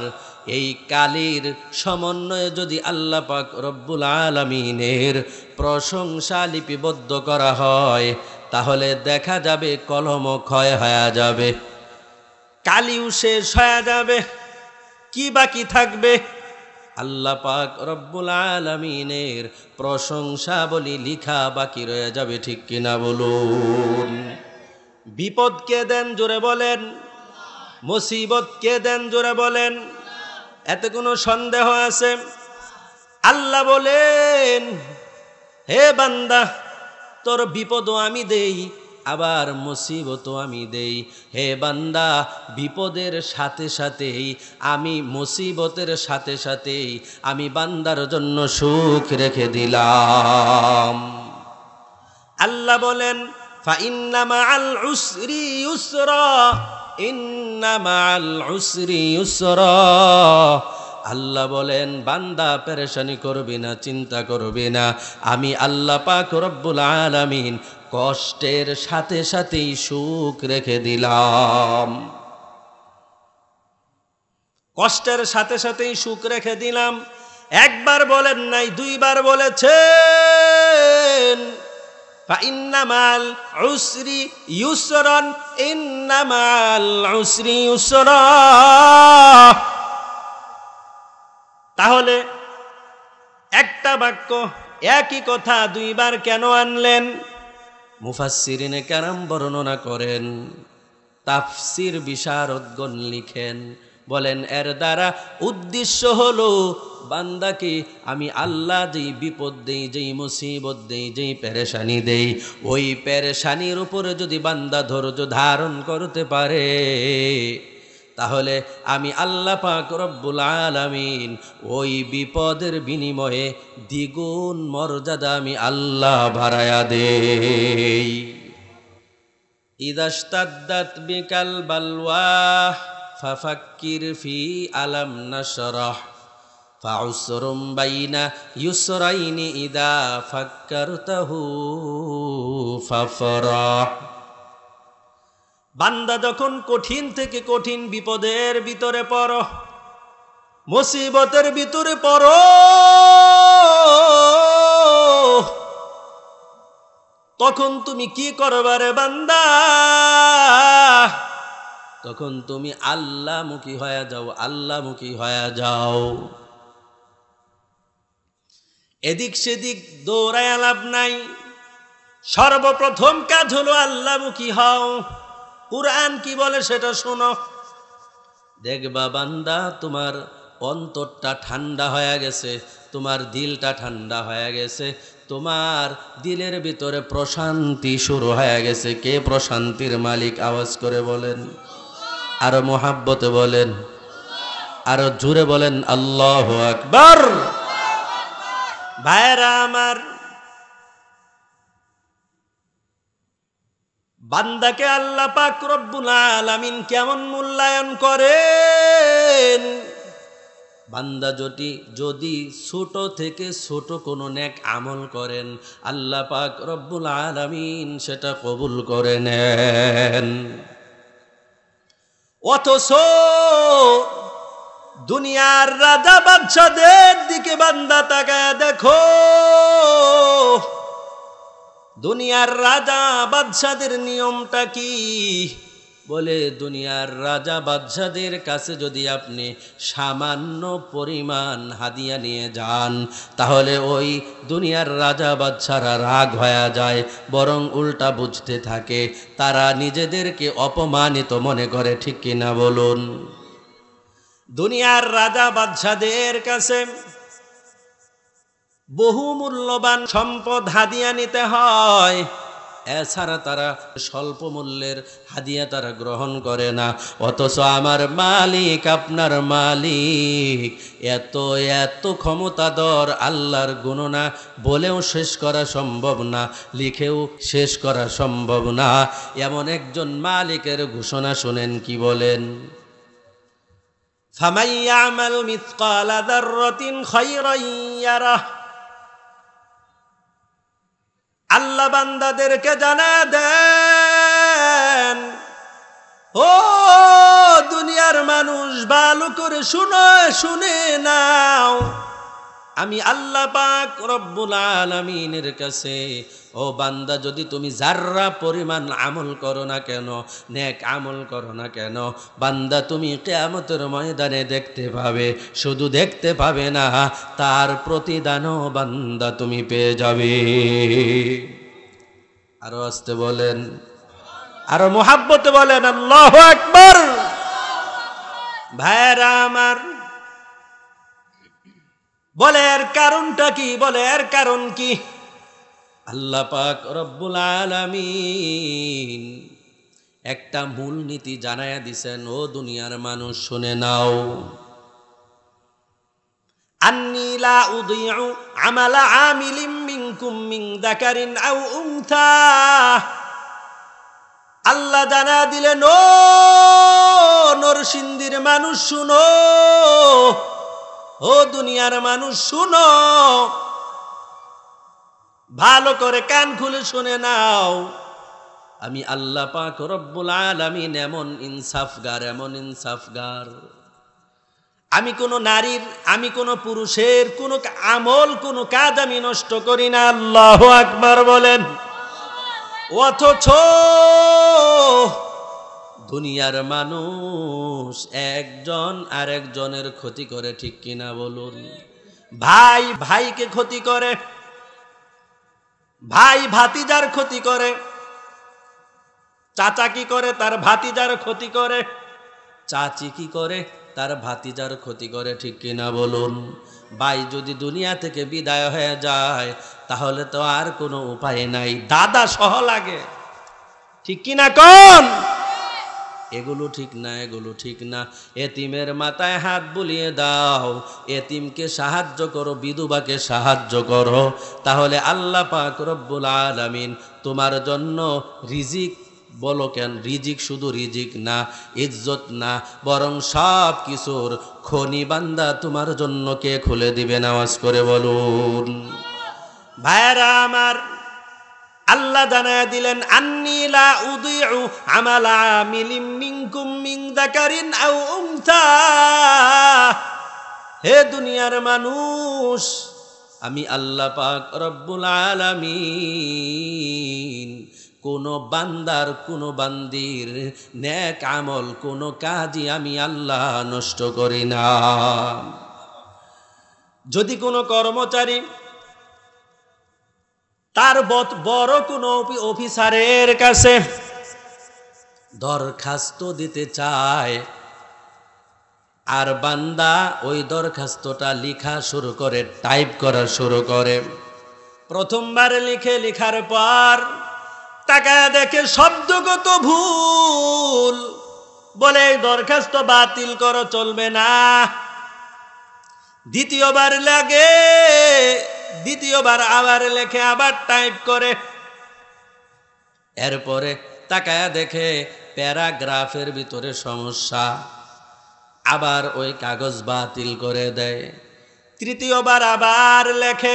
এই কালির সমন্বয়ে যদি আল্লাহ পাক রব্বুল আলামিনের প্রশংসা লিপিবদ্ধ করা হয়, তাহলে দেখা যাবে কলম ক্ষয় হয়ে যাবে, কালিও শেষ হয়ে যাবে, কি বাকি থাকবে? আল্লাহ পাক রব্বুল আলামিনের প্রশংসা বলি লিখা বাকি রয়ে যাবে, ঠিক কিনা বলুন? বিপদ কে দেন জোরে বলেন? মুসিবত কে দেন জোরে বলেন? এতে কোনো সন্দেহ আছে? আল্লাহ বলেন, হে বান্দা, তোর বিপদও আমি দেই, আবার মুসিবতও আমি দেই। হে বান্দা, বিপদের সাথে সাথেই আমি, মুসিবতের সাথে সাথেই আমি বান্দার জন্য সুখ রেখে দিলাম। আল্লাহ বলেন, ফাইন্না মাআল উসরি ইউসরা, ইন্না মাআল উসরি ইউসরা। আল্লাহ বলেন, বান্দা পেরেশানি করবি না, চিন্তা করবি না, আমি আল্লাহ পাক রব্বুল আলামিন কষ্টের সাথে সাথেই সুখ রেখে দিলাম। কষ্টের সাথে সাথেই সুখ রেখে দিলাম। একবার বলেন নাই, দুইবার বলেছেন। ফাইন্না মাল উসরি ইউসরান, ইন্না মাল উসরি ইউসরা। তাহলে একটা বাক্য, একই কথা দুইবার কেন আনলেন? মুফাসসিরিনে কেরাম বর্ণনা করেন, তাফসির বিশারদগণ লিখেন, বলেন এর দ্বারা উদ্দেশ্য হলো বান্দাকে আমি আল্লাহ যেই বিপদ দেই, যেই মুসিবত দেই, যেই পেরেশানি দেই, ওই পেরেশানির উপরে যদি বান্দা ধৈর্য ধারণ করতে পারে, তাহলে আমি আল্লাহ পাক রব্বুল আলামিন ওই বিপদের বিনিময়ে দ্বিগুণ মর্যাদা আমি আল্লাহ বাড়ায়া দেই। ইদাশতাদ্দাত বিকাল বালওয়া ফাফাক্কির ফি আলাম নাশরাহ ফাউসরুম বাইনা ইউসরাইনি ইদা ফাক্কারতাহু ফাফরাহ। বান্দা যখন কঠিন থেকে কঠিন বিপদের ভিতরে পড়ো, মুসিবতের ভিতরে পড়ো, তখন তুমি কি করবারে বান্দা? তখন তুমি আল্লাহমুখী হয়ে যাও, আল্লাহমুখী হয়ে যাও। এদিক সেদিক দৌড়ায় লাভ নাই। সর্বপ্রথম কাজ হলো আল্লাহমুখী হও। কুরআন কি বলে সেটা শোনো। দেখবা বান্দা, তোমার অন্তরটা ঠান্ডা হয়ে গেছে, তোমার দিলটা ঠান্ডা হয়ে গেছে, তোমার দিলের ভিতরে প্রশান্তি শুরু হয়ে গেছে। কে প্রশান্তির মালিক? আওয়াজ করে বলেন, আরো মোহাব্বতে বলেন, আরো জোরে বলেন, আল্লাহু আকবার। ভাইরা আমার, বান্দাকে আল্লাহ পাক রব্বুল আলামিন কেমন মূল্যায়ন করেন? বান্দা যদি ছোট থেকে ছোট কোনো নেক আমল করেন, আল্লাহ পাক রব্বুল আলামিন সেটা কবুল করে নেন। অথচ দুনিয়ার রাজা বাদশাদের দিকে বান্দা তাকায় দেখো, দুনিয়ার রাজা বাদশাদের নিয়মটা কি? বলে দুনিয়ার রাজা বাদশাদের কাছে যদি আপনি সামান্য পরিমাণ হাদিয়া নিয়ে যান, তাহলে ওই দুনিয়ার রাজা বাদশারা রাগ হয়ে যায়, বরং উল্টা বুঝতে থাকে, তারা নিজেদেরকে অপমানিত মনে করে, ঠিক কিনা বলুন? দুনিয়ার রাজা বাদশাদের কাছে বহু মূল্যবান সম্পদ হাদিয়া নিতে হয়, এছাড়া তারা স্বল্প মূল্যের হাদিয়া তারা গ্রহণ করে না। অথচ আমার মালিক, আপনার মালিক এত এত ক্ষমতাধর, আল্লাহর গণনা বলেও শেষ করা সম্ভব না, লিখেও শেষ করা সম্ভব না। এমন একজন মালিকের ঘোষণা শুনেন, কি বলেন? ফামান ইয়ামাল মিসকালা যাররাতিন খায়রান ইয়ারাহ। আল্লাহ বান্দাদেরকে জানা দেন, ও দুনিয়ার মানুষ, ভালো করে শুনে নাও, আমি আল্লাহ পাক রব্বুল আলামিনের কাছে, ও বান্দা, যদি তুমি যাররা পরিমাণ আমল করো না কেন, নেক আমল করো না কেন, বান্দা তুমি কিয়ামতের ময়দানে দেখতে পাবে। শুধু দেখতে পাবে না, তার প্রতিদানও বান্দা তুমি পেয়ে যাবে। আরো আস্তে বলেন, আরো মোহাব্বতে বলেন আল্লাহু আকবার। ভাইরা আমার, বলে এর কারণটা কি? বলে এর কারণ কি? আল্লাহ পাক রব্বুল আলামিন একটা মূল নীতি জানায়া দিছেন। ও দুনিয়ার মানুষ, শুনে নাও, আন্নী লা উযীউ আমালা আমিলিন মিনকুম মিন যাকারিন আও উনসা। আল্লাহ জানা দিলেন, ও নরসিংদীর মানুষ শুনো, ও দুনিয়ার মানুষ শুনো, ভালো করে কান খুলে শুনে নাও। আমি আল্লাহ পাক রব্বুল আলামিন এমন ইনসাফগার, এমন ইনসাফগার। আমি কোনো নারীর, আমি কোনো পুরুষের কোনো আমল, কোনো কাজ আমি নষ্ট করি না। আল্লাহু আকবার বলেন। অথচ দুনিয়ার মানুষ একজন আরেকজনের ক্ষতি করে, ঠিক কিনা বলুন? ভাই ভাইকে ক্ষতি করে, ভাই ভাতিজার ক্ষতি করে, চাচা কি করে? তার ভাতিজার ক্ষতি করে, চাচি কি করে? তার ভাতিজার ক্ষতি করে, ঠিক কিনা বলুন? ভাই যদি দুনিয়া থেকে বিদায় হয়ে যায়, তাহলে তো আর কোনো উপায় নাই, দাদা সহ লাগে, ঠিক কিনা কোন? এগুলো ঠিক না, এগুলো ঠিক না। এতিমের মাথায় হাত বুলিয়ে দাও, এতিমকে সাহায্য করো, বিধবাকে সাহায্য করো, তাহলে আল্লাহ পাক রব্বুল আলামিন তোমার জন্য রিজিক, বলো কেন, রিজিক শুধু রিজিক না, ইজ্জত না, বরং সব কিছুর খনি বান্দা তোমার জন্য কে খুলে দিবে? নামাজ করে বলুন। ভাইরা আমার, আল্লাহ জানায়া দিলেন, আন্নী লা উযীউ আমালা আমিলিন মিনকুম মিন যাকারিন আও উনসা। হে দুনিয়ার মানুষ, আমি আল্লাহ পাক রব্বুল আলামিন কোন বান্দার, কোন বান্দির নেক আমল, কোন কাজই আমি আল্লাহ নষ্ট করি না। যদি কোনো কর্মচারী তার বড় কোনো অফিসারের কাছে দরখাস্ত দিতে চায়, আর বান্দা ওই দরখাস্তটা লেখা শুরু করে, টাইপ করা শুরু করে, প্রথমবার লেখার পর তাকায় দেখে শব্দগত ভুল, বলে এই দরখাস্ত বাতিল করো, চলবে না। দ্বিতীয়বার লাগে, দ্বিতীয়বার আবার লেখে, আবার টাইপ করে, এরপরে তাকায়া দেখে প্যারাগ্রাফের ভিতরে সমস্যা, আবার ওই কাগজ বাতিল করে দেয়। তৃতীয়বার আবার লেখে,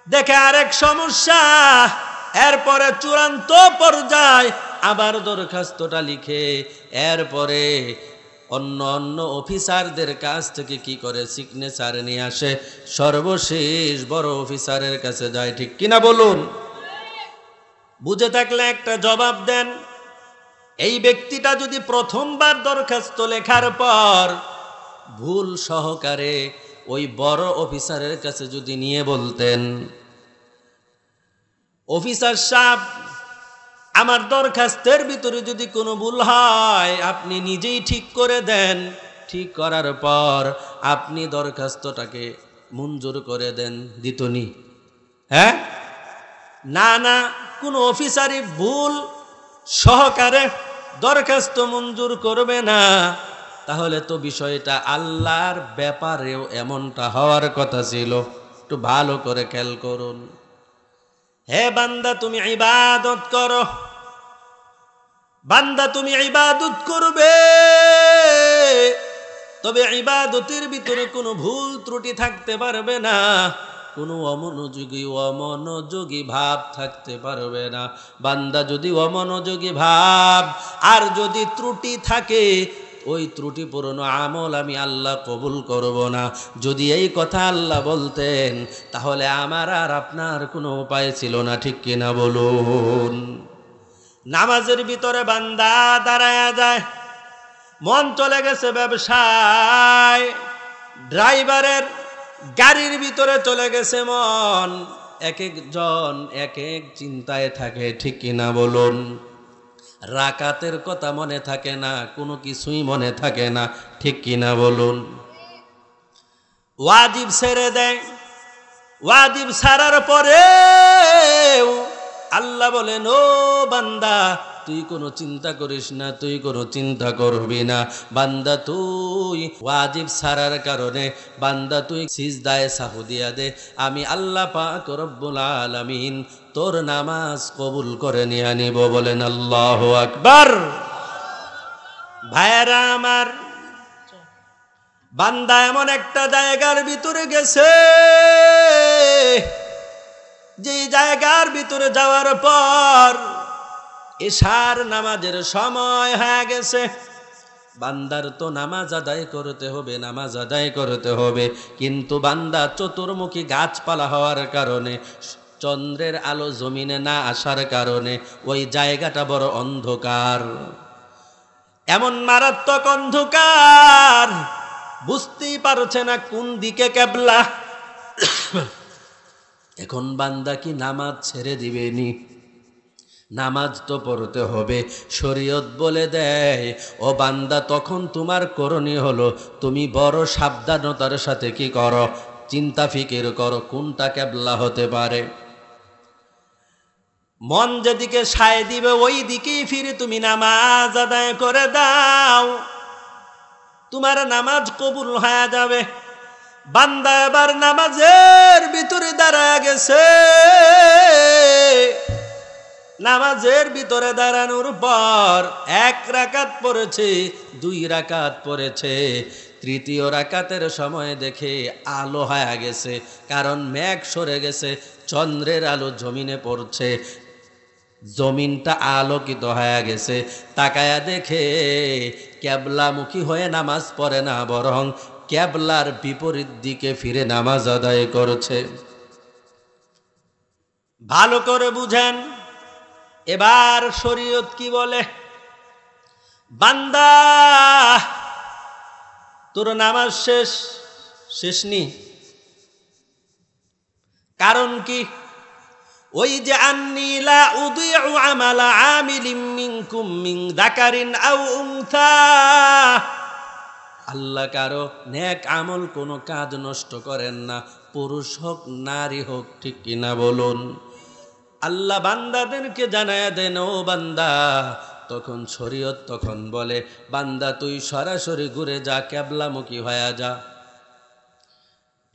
দেখে আরেক সমস্যা, এরপরে চূড়ান্ত পর্যায়ে আবার দরখাস্তটা লিখে, এরপরে অন্য অফিসারদের কাছ থেকে কি করে, সিগনেচার নিয়ে আসে, সর্বশেষ বড় অফিসারের কাছে যায়, ঠিক কিনা বলুন? বুঝে থাকলে একটা জবাব দেন। এই ব্যক্তিটা যদি প্রথমবার দরখাস্ত লেখার পর ভুল সহকারে ওই বড় অফিসারের কাছে যদি নিয়ে বলতেন, অফিসার সাহেব, আমার দরখাস্তের ভিতরে যদি কোনো ভুল হয় আপনি নিজেই ঠিক করে দেন, ঠিক করার পর আপনি দরখাস্তটাকে মঞ্জুর করে দেন, দিতনি? হ্যাঁ? না না, কোনো অফিসারই ভুল সহকারে দরখাস্ত মঞ্জুর করবে না। তাহলে তো বিষয়টা আল্লাহর ব্যাপারেও এমনটা হওয়ার কথা ছিল। একটু ভালো করে খেয়াল করুন। হে বান্দা, তুমি ইবাদত করো, বান্দা তুমি ইবাদত করবে, তবে ইবাদতের ভিতরে কোনো ভুল ত্রুটি থাকতে পারবে না। কোনো অমনোযোগী ভাব থাকতে পারবে না। বান্দা যদি অমনোযোগী ভাব আর যদি ত্রুটি থাকে, ওই ত্রুটিপূর্ণ আমল আমি আল্লাহ কবুল করব না। যদি এই কথা আল্লাহ বলতেন তাহলে আমার আর আপনার কোনো উপায় ছিল না, ঠিক কিনা বলুন? নামাজের ভিতরে বান্দা দাঁড়ায়া যায়, মন চলে গেছে ব্যবসায়, ড্রাইভারের গাড়ির ভিতরে চলে গেছে মন। এক একজন এক এক চিন্তায় থাকে, ঠিক কিনা বলুন? রাকাতের কথা মনে থাকে না, কোনো কিছুই মনে থাকে না, ঠিক কিনা বলুন? ওয়াজিব ছেড়ে দেয়, ওয়াজিব ছাড়ার পরে আল্লাহ বলেন, ও বান্দা তুই কোনো চিন্তা করিস না, তুই কোনো চিন্তা করবি না। বান্দা তুই ওয়াজিব ছাড়ার কারণে বান্দা তুই সিজদায় সাহু দিয়া দে, আমি আল্লাহ পাক রব্বুল আলামিন তোর নামাজ কবুল করে নিয়ে আনিব। বলেন আল্লাহু আকবার। ভাইরা আমার, বান্দা এমন একটা জায়গার ভিতরে গেছে, যে জায়গার ভিতরে যাওয়ার পর এশার নামাজের সময় হয়ে গেছে। বান্দার তো নামাজ আদায় করতে হবে, নামাজ আদায় করতে হবে, কিন্তু বান্দা চতুর্মুখী গাছপালা হওয়ার কারণে, চন্দ্রের আলো জমিনে না আসার কারণে ওই জায়গাটা বড় অন্ধকার, এমন মারাত্মক অন্ধকার, বুঝতেই পারছে না কোন দিকে কেবলা। এখন বান্দা কি নামাজ ছেড়ে দিবেনি? নামাজ তো পড়তে হবে। শরীয়ত বলে দেয়, ও বান্দা তখন তোমার করণীয় হলো তুমি বড় সাবধানতার সাথে কি করো, চিন্তা ফিকির করো কোনটা কেবলা হতে পারে। মন যেদিকে সায় দিবে ওই দিকেই ফিরে তুমি নামাজ আদায় করে দাও, তোমার নামাজ কবুল হয়ে যাবে। বান্দা এবার নামাজের ভিতরে দাঁড়ায় গেছে, নামাজের ভিতরে দাঁড়ানোর পর 1 রাকাত পড়েছে, 2 রাকাত পড়েছে, তৃতীয় রাকাতের সময় দেখে আলো হয়ে গেছে, কারণ মেঘ সরে গেছে, চন্দ্রের আলো জমিনে পড়ছে, জমিনটা আলোকিত হয়ে গেছে। তাকায়া দেখে কেবলামুখী হয়ে নামাজ পড়ে না, বরং কেবলার বিপরীত দিকে ফিরে নামাজ আদায় করছে। ভালো করে বুঝেন। এবার শরীয়ত কি বলে? বান্দা তোর নামাজ শেষ নি, কারণ কি? ওই যে আন্নী লা উযিউ আমালা আমিলিন মিনকুম মিন যাকারিন আও উনসা, আল্লাহ কারো নেক আমল কোনো কাজ নষ্ট করেন না, পুরুষ হোক নারী হোক, ঠিক কিনা বলুন? আল্লাহ বান্দাদেরকে জানায়া দেন, ও বান্দা, তখন শরীয়ত তখন বলে বান্দা তুই সরাসরি ঘুরে যা, কেবলামুখী হয়ে যা।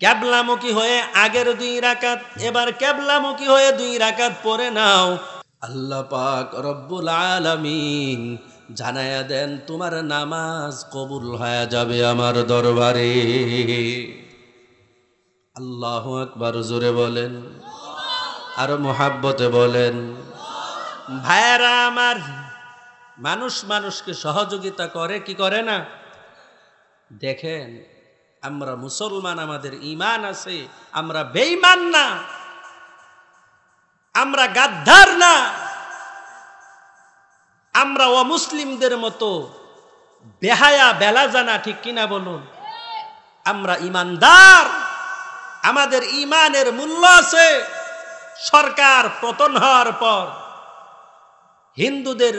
কেবলামুখী হয়ে আগের 2 রাকাত, এবার কেবলামুখী হয়ে 2 রাকাত পড়ে নাও। আল্লাহ পাক রব্বুল আলামিন জানায়া দেন তোমার নামাজ কবুল হয়ে যাবে আমার দরবারে। আল্লাহু আকবার, জোরে বলেন, আরো মোহাব্বতে বলেন। ভাইরা আমার, মানুষ মানুষকে সহযোগিতা করে কি করে না? দেখেন, আমরা মুসলমান, আমাদের ঈমান আছে, আমরা বেঈমান না, আমরা গাদ্দার না, আমরা অমুসলিমদের মতো বেহায়া বেলাজানা, ঠিক কিনা বলুন? আমরা ঈমানদার, আমাদের ঈমানের মূল্য আছে। সরকার পতন হওয়ার পর হিন্দুদের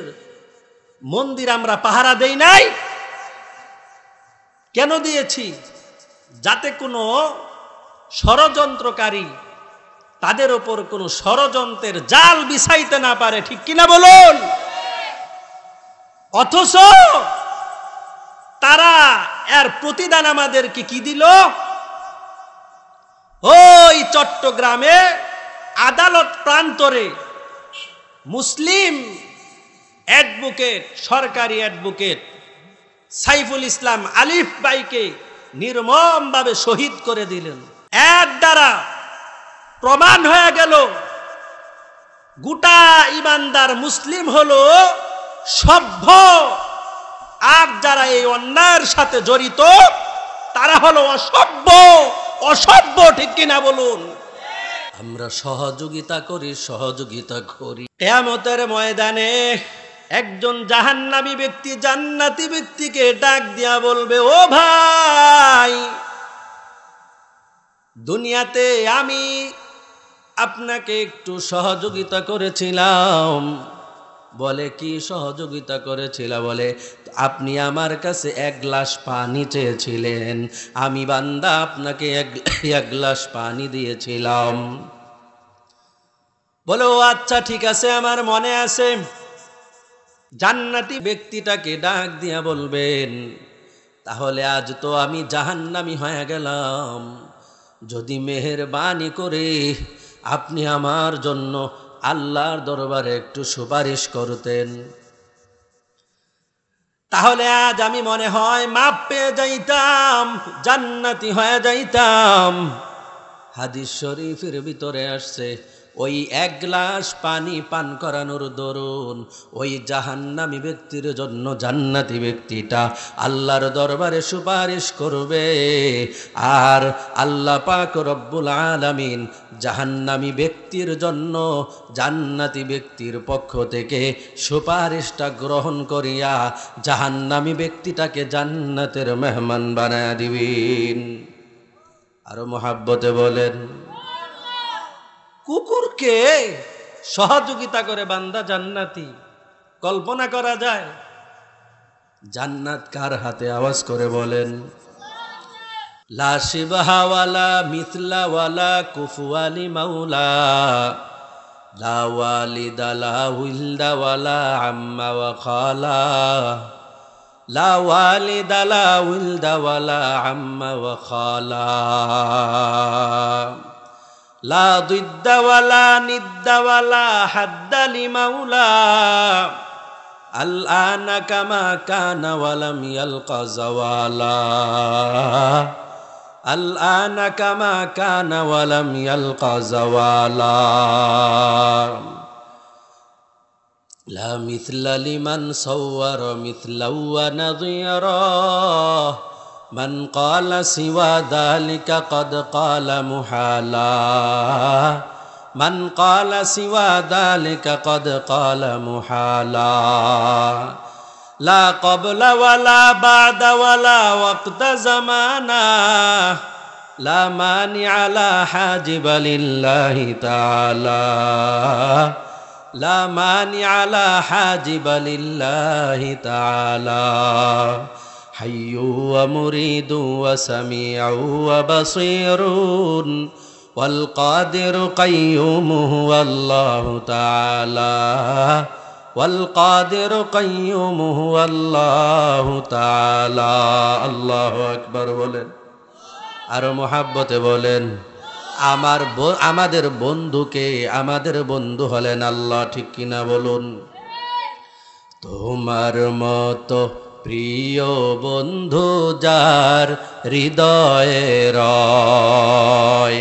মন্দির আমরা পাহারা দেই নাই। কেন দিয়েছি? যাতে কোনো ষড়যন্ত্রকারী তাদের ওপর কোনো ষড়যন্ত্রের জাল বিছাইতে না পারে, ঠিক কিনা বলুন? অথচ তারা এর প্রতিদান আমাদেরকে কি দিল? ওই চট্টগ্রামে আদালত প্রান্তরে মুসলিম অ্যাডভোকেট, সরকারি অ্যাডভোকেট সাইফুল ইসলাম আলিফ ভাইকে নির্মমভাবে শহীদ করে দিলেন। এর দ্বারা প্রমাণ হয়ে গেল গোটা ইমানদার মুসলিম হলো সভ্য, আর যারা এই অন্যায়ের সাথে জড়িত তারা হলো অসভ্য। অসভ্য, ঠিক কিনা বলুন? আমরা সহযোগিতা করি। কিয়ামতের ময়দানে একজন জাহান্নামী ব্যক্তি জান্নাতি ব্যক্তিকে ডাক দিয়া বলবে, ও ভাই, দুনিয়াতে আমি আপনাকে একটু সহযোগিতা করেছিলাম। বলে, কি সহযোগিতা করেছিল? বলে, আপনি আমার কাছে এক গ্লাস পানি চেয়েছিলেন, আমি বান্দা আপনাকে এক গ্লাস পানি দিয়েছিলাম। বলে, ও আচ্ছা, ঠিক আছে, আমার মনে আছে। জান্নাতি ব্যক্তিটাকে ডাক দিয়া বলবেন, তাহলে আজ তো আমি জাহান্নামী হয়ে গেলাম, যদি মেহেরবানি করে আপনি আমার জন্য আল্লাহর দরবারে একটু সুপারিশ করতেন, তাহলে আজ আমি মনে হয় মাপ পেয়ে যাইতাম, জান্নাতি হয়ে যাইতাম। হাদিস শরীফের ভিতরে আসছে, ওই এক গ্লাস পানি পান করানোর দরুন ওই জাহান্নামী ব্যক্তির জন্য জান্নাতি ব্যক্তিটা আল্লাহর দরবারে সুপারিশ করবে, আর আল্লাহ পাক রব্বুল আলামিন জাহান্নামী ব্যক্তির জন্য জান্নাতি ব্যক্তির পক্ষ থেকে সুপারিশটা গ্রহণ করিয়া জাহান্নামী ব্যক্তিটাকে জান্নাতের মেহমান বানায়া দিবেন। আরো মহাব্বতে বলেন, কুকুরকে সহযোগিতা করে বান্দা জান্নাতি, কল্পনা করা যায়? জান্নাত কার হাতে? আওয়াজ করে বলেন। লা শিবহা ওয়ালা মিথলা ওয়ালা কুফুয়ালি মাওলা, লা ওয়ালিদা লা উলদা ওয়ালা আম্মা ওয়া খালা, লা ওয়ালিদা লা উলদা ওয়ালা আম্মা ওয়া খালা, লা দিদ্দা ওয়ালা নিদ্দা ওয়ালা হাদ্দা লিমাউলা, আল আনা কামা কানা ওয়ালাম ইয়ালকা যাওয়ালা, আল আনা কামা কানা ওয়ালাম ইয়ালকা যাওয়ালা, লা মিথলা লিমান সাওয়ারা মিথলা ওয়া নাযীরা, মান ক্বালা সিওয়া যালিকা ক্বাদ ক্বালা মুহালা, মান ক্বালা সিওয়া যালিকা ক্বাদ ক্বালা মুহালা, লা ক্বাবলা ওয়ালা বা'দা ওয়ালা ওয়াক্তা জামানা, লা মানিআ লা হাজিবা লিল্লাহি তাআলা, লা মানিআ লা হাজিবা লিল্লাহি তাআলা, হাইয়্যু ওয়া মুরিদু ওয়া সামিউ ওয়া বাসীরুন ওয়াল কাদিরু কাইয়্যুমুহু আল্লাহু তাআলা, ওয়াল কাদিরু কাইয়্যুমুহু আল্লাহু তাআলা। আল্লাহু আকবার বলেন। আরো মহাব্বতে বলেন, আমাদের বন্ধুকে, আমাদের বন্ধু হলেন আল্লাহ, ঠিক কিনা বলুন? তোমার মতো প্রিয় বন্ধু যার হৃদয়ে রয়,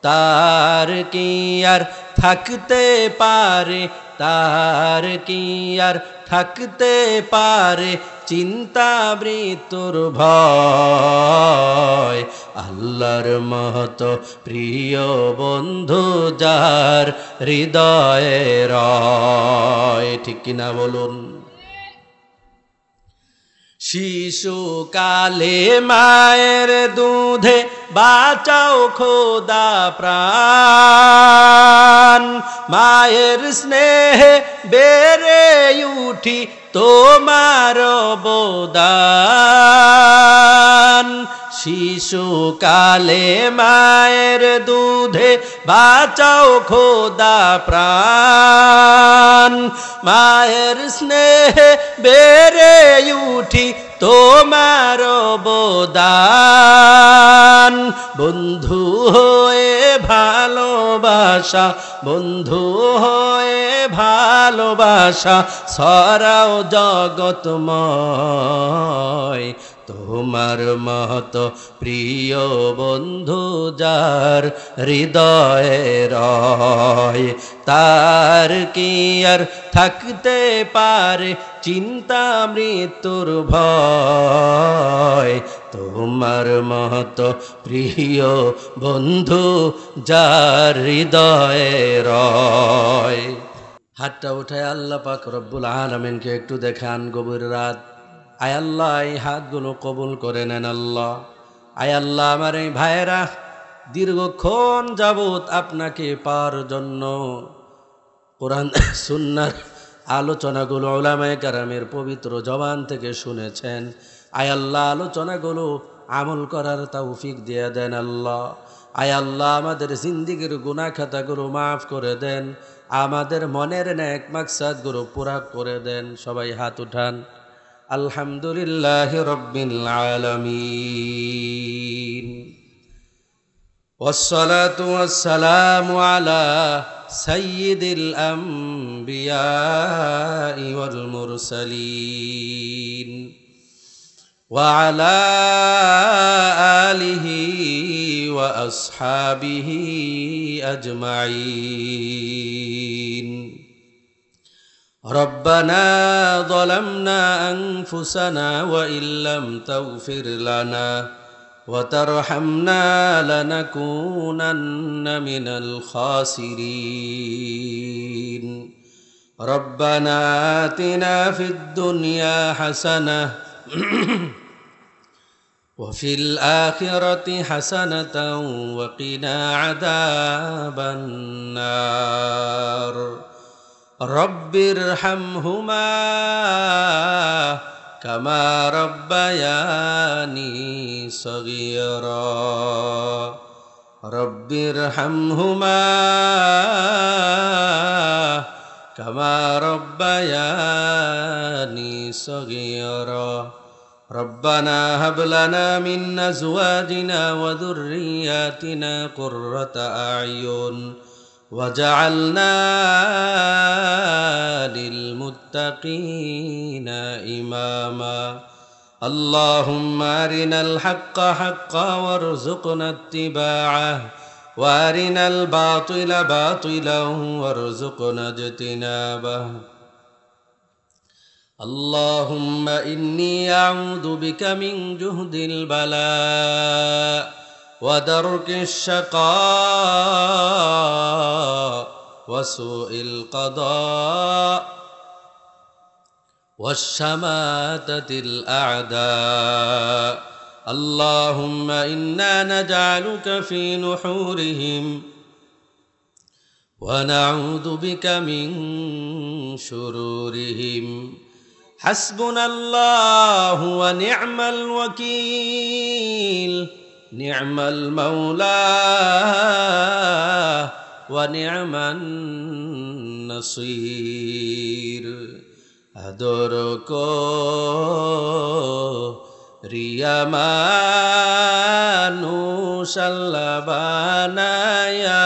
তার কি আর থাকতে পারে, তার কি আর থাকতে পারে চিন্তা মৃত্যুর ভয়, আল্লাহর মতো প্রিয় বন্ধু যার হৃদয়ে রয়, ঠিক কিনা বলুন? শিশুকালে মায়ের দুধে বাঁচাও খোদা প্রাণ, মায়ের স্নেহে বেড়ে উঠি তোমার অবদান, শিশুকালে মায়ের দুধে বাঁচাও খোদা প্রাণ, মায়ের স্নেহে বেড়ে উঠি তোমার অবদান, বন্ধু হয়ে ভালোবাসা, বন্ধু হয়ে ভালোবাসা ছড়াও জগৎময়, তোমার মতো প্রিয় বন্ধু যার হৃদয়ে রয়, তার কি আর থাকতে পারে চিন্তা মৃত্যুর ভয়। তোমার মতো প্রিয় বন্ধু যার হৃদয়ে রয়। হাতটা উঠায় আল্লাহ পাক রব্বুল আলামিনকে একটু দেখান গভীর রাত। আয় আল্লাহ, এই হাতগুলো কবুল করে নেন আল্লাহ। আয় আল্লাহ, আমার এই ভাইয়েরা দীর্ঘক্ষণ যাবৎ আপনাকে পাওয়ার জন্য কোরআন সুন্নাহর আলোচনাগুলো উলামায়ে কেরামের পবিত্র জবান থেকে শুনেছেন। আয় আল্লাহ, আলোচনাগুলো আমল করার তৌফিক দিয়ে দেন আল্লাহ। আয় আল্লাহ, আমাদের জিন্দেগীর গুনাহ খাতাগুলো মাফ করে দেন, আমাদের মনের নেক মাকসাদগুলো পুরা করে দেন। সবাই হাত উঠান। আলহামদুলিল্লাহি রাব্বিল আলামিন, ওয়াসসালাতু ওয়াসসালামু আলা সাইয়্যিদিল আমবিয়াই ওয়াল মুরসালিন ওয়া আলা আলিহি ওয়া আসহাবিহি আজমাইন। ربنا ظلمنا أنفسنا وإن لم تغفر لنا وترحمنا لنكونن من الخاسرين. ربنا آتنا في الدنيا حسنة وفي الآخرة حسنة وقنا عذاب النار. رب ارحمهما كما ربياني صغيرا. رب ارحمهما كما ربياني صغيرا. ربنا هب لنا من أزواجنا وذرياتنا قرة أعين وجعلنا للمتقين إماما. اللهم أرنا الحق حقا وارزقنا اتباعه وأرنا الباطل باطلا وارزقنا اجتنابه. اللهم إني أعوذ بك من جهد البلاء ودرك الشقاء وسوء القضاء والشماتة الأعداء. اللهم إنا نجعلك في نحورهم ونعوذ بك من شرورهم. حسبنا الله ونعم الوكيل، نعم المولى ونعم النصير. আদর করিয়া মানুষ আল্লাহ বানায়া,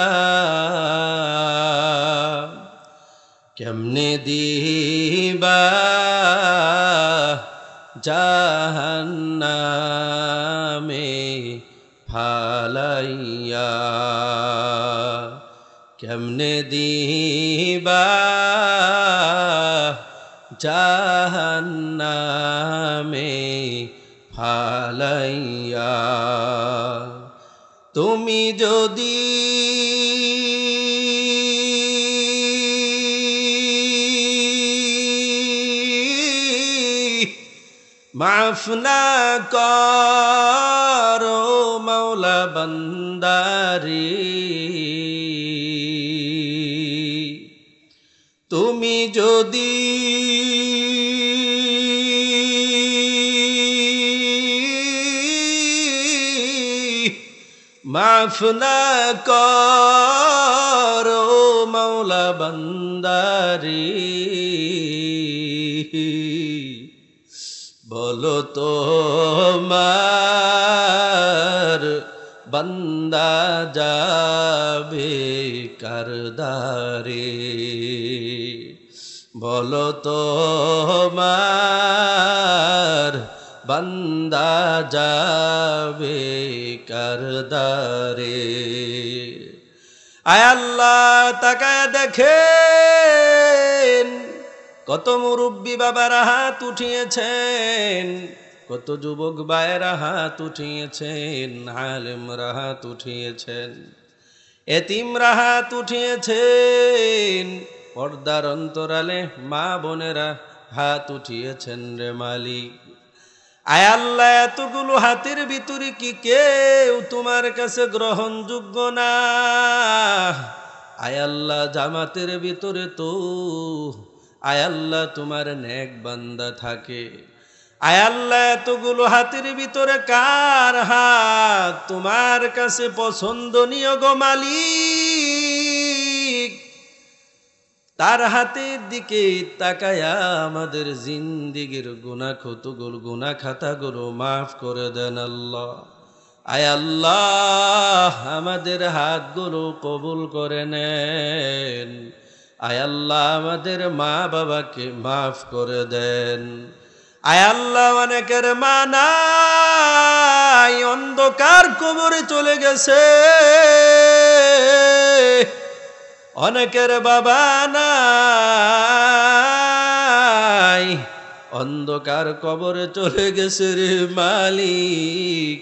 কেমনে দিবা জাহান্নামে ফালাইয়া, কেমনে দিবা জাহান্নামে ফালাইয়া। তুমি যদি মাফ না করো মাওলা বান্দারি, তুমি যদি মাফ না করো মাওলা বান্দারি, বলো তোমার বান্দা যাবে কারদারে, বলো তোমার বান্দা যাবে কারদারে। আয় আল্লাহ তাকায় দেখেন, কত মুরব্বী বাবারা হাত উঠিয়েছেন, কত যুবক ভাইয়েরা হাত উঠিয়েছেন, আলেমরা হাত উঠিয়েছেন, এতিমরা হাত উঠিয়েছেন, পর্দার অন্তরালে মা বোনেরা হাত উঠিয়েছেন রে মালিক। আয় আল্লাহ এতগুলো হাতের ভিতরে কি কেউ তোমার কাছে গ্রহণযোগ্য না? আয় আল্লাহ জামাতের ভিতরে তো আয় আল্লাহ তোমার নেক বান্দা থাকে। আয় আল্লাহ এতগুলো হাতের ভিতরে কার হাত তোমার কাছে পছন্দনীয় গো মালিক? তার হাতের দিকে তাকায়া আমাদের জিন্দিগির গুনাহ ক্ষতগুলো গুনাহ খাতাগুলো মাফ করে দেন আল্লাহ। আয় আল্লাহ আমাদের হাতগুলো কবুল করে নেন। আয় আল্লাহ আমাদের মা বাবাকে মাফ করে দেন। আয় আল্লাহ অনেকের মা নাই, অন্ধকার কবরে চলে গেছে, অনেকের বাবা নাই, অন্ধকার কবরে চলে গেছে রে মালিক।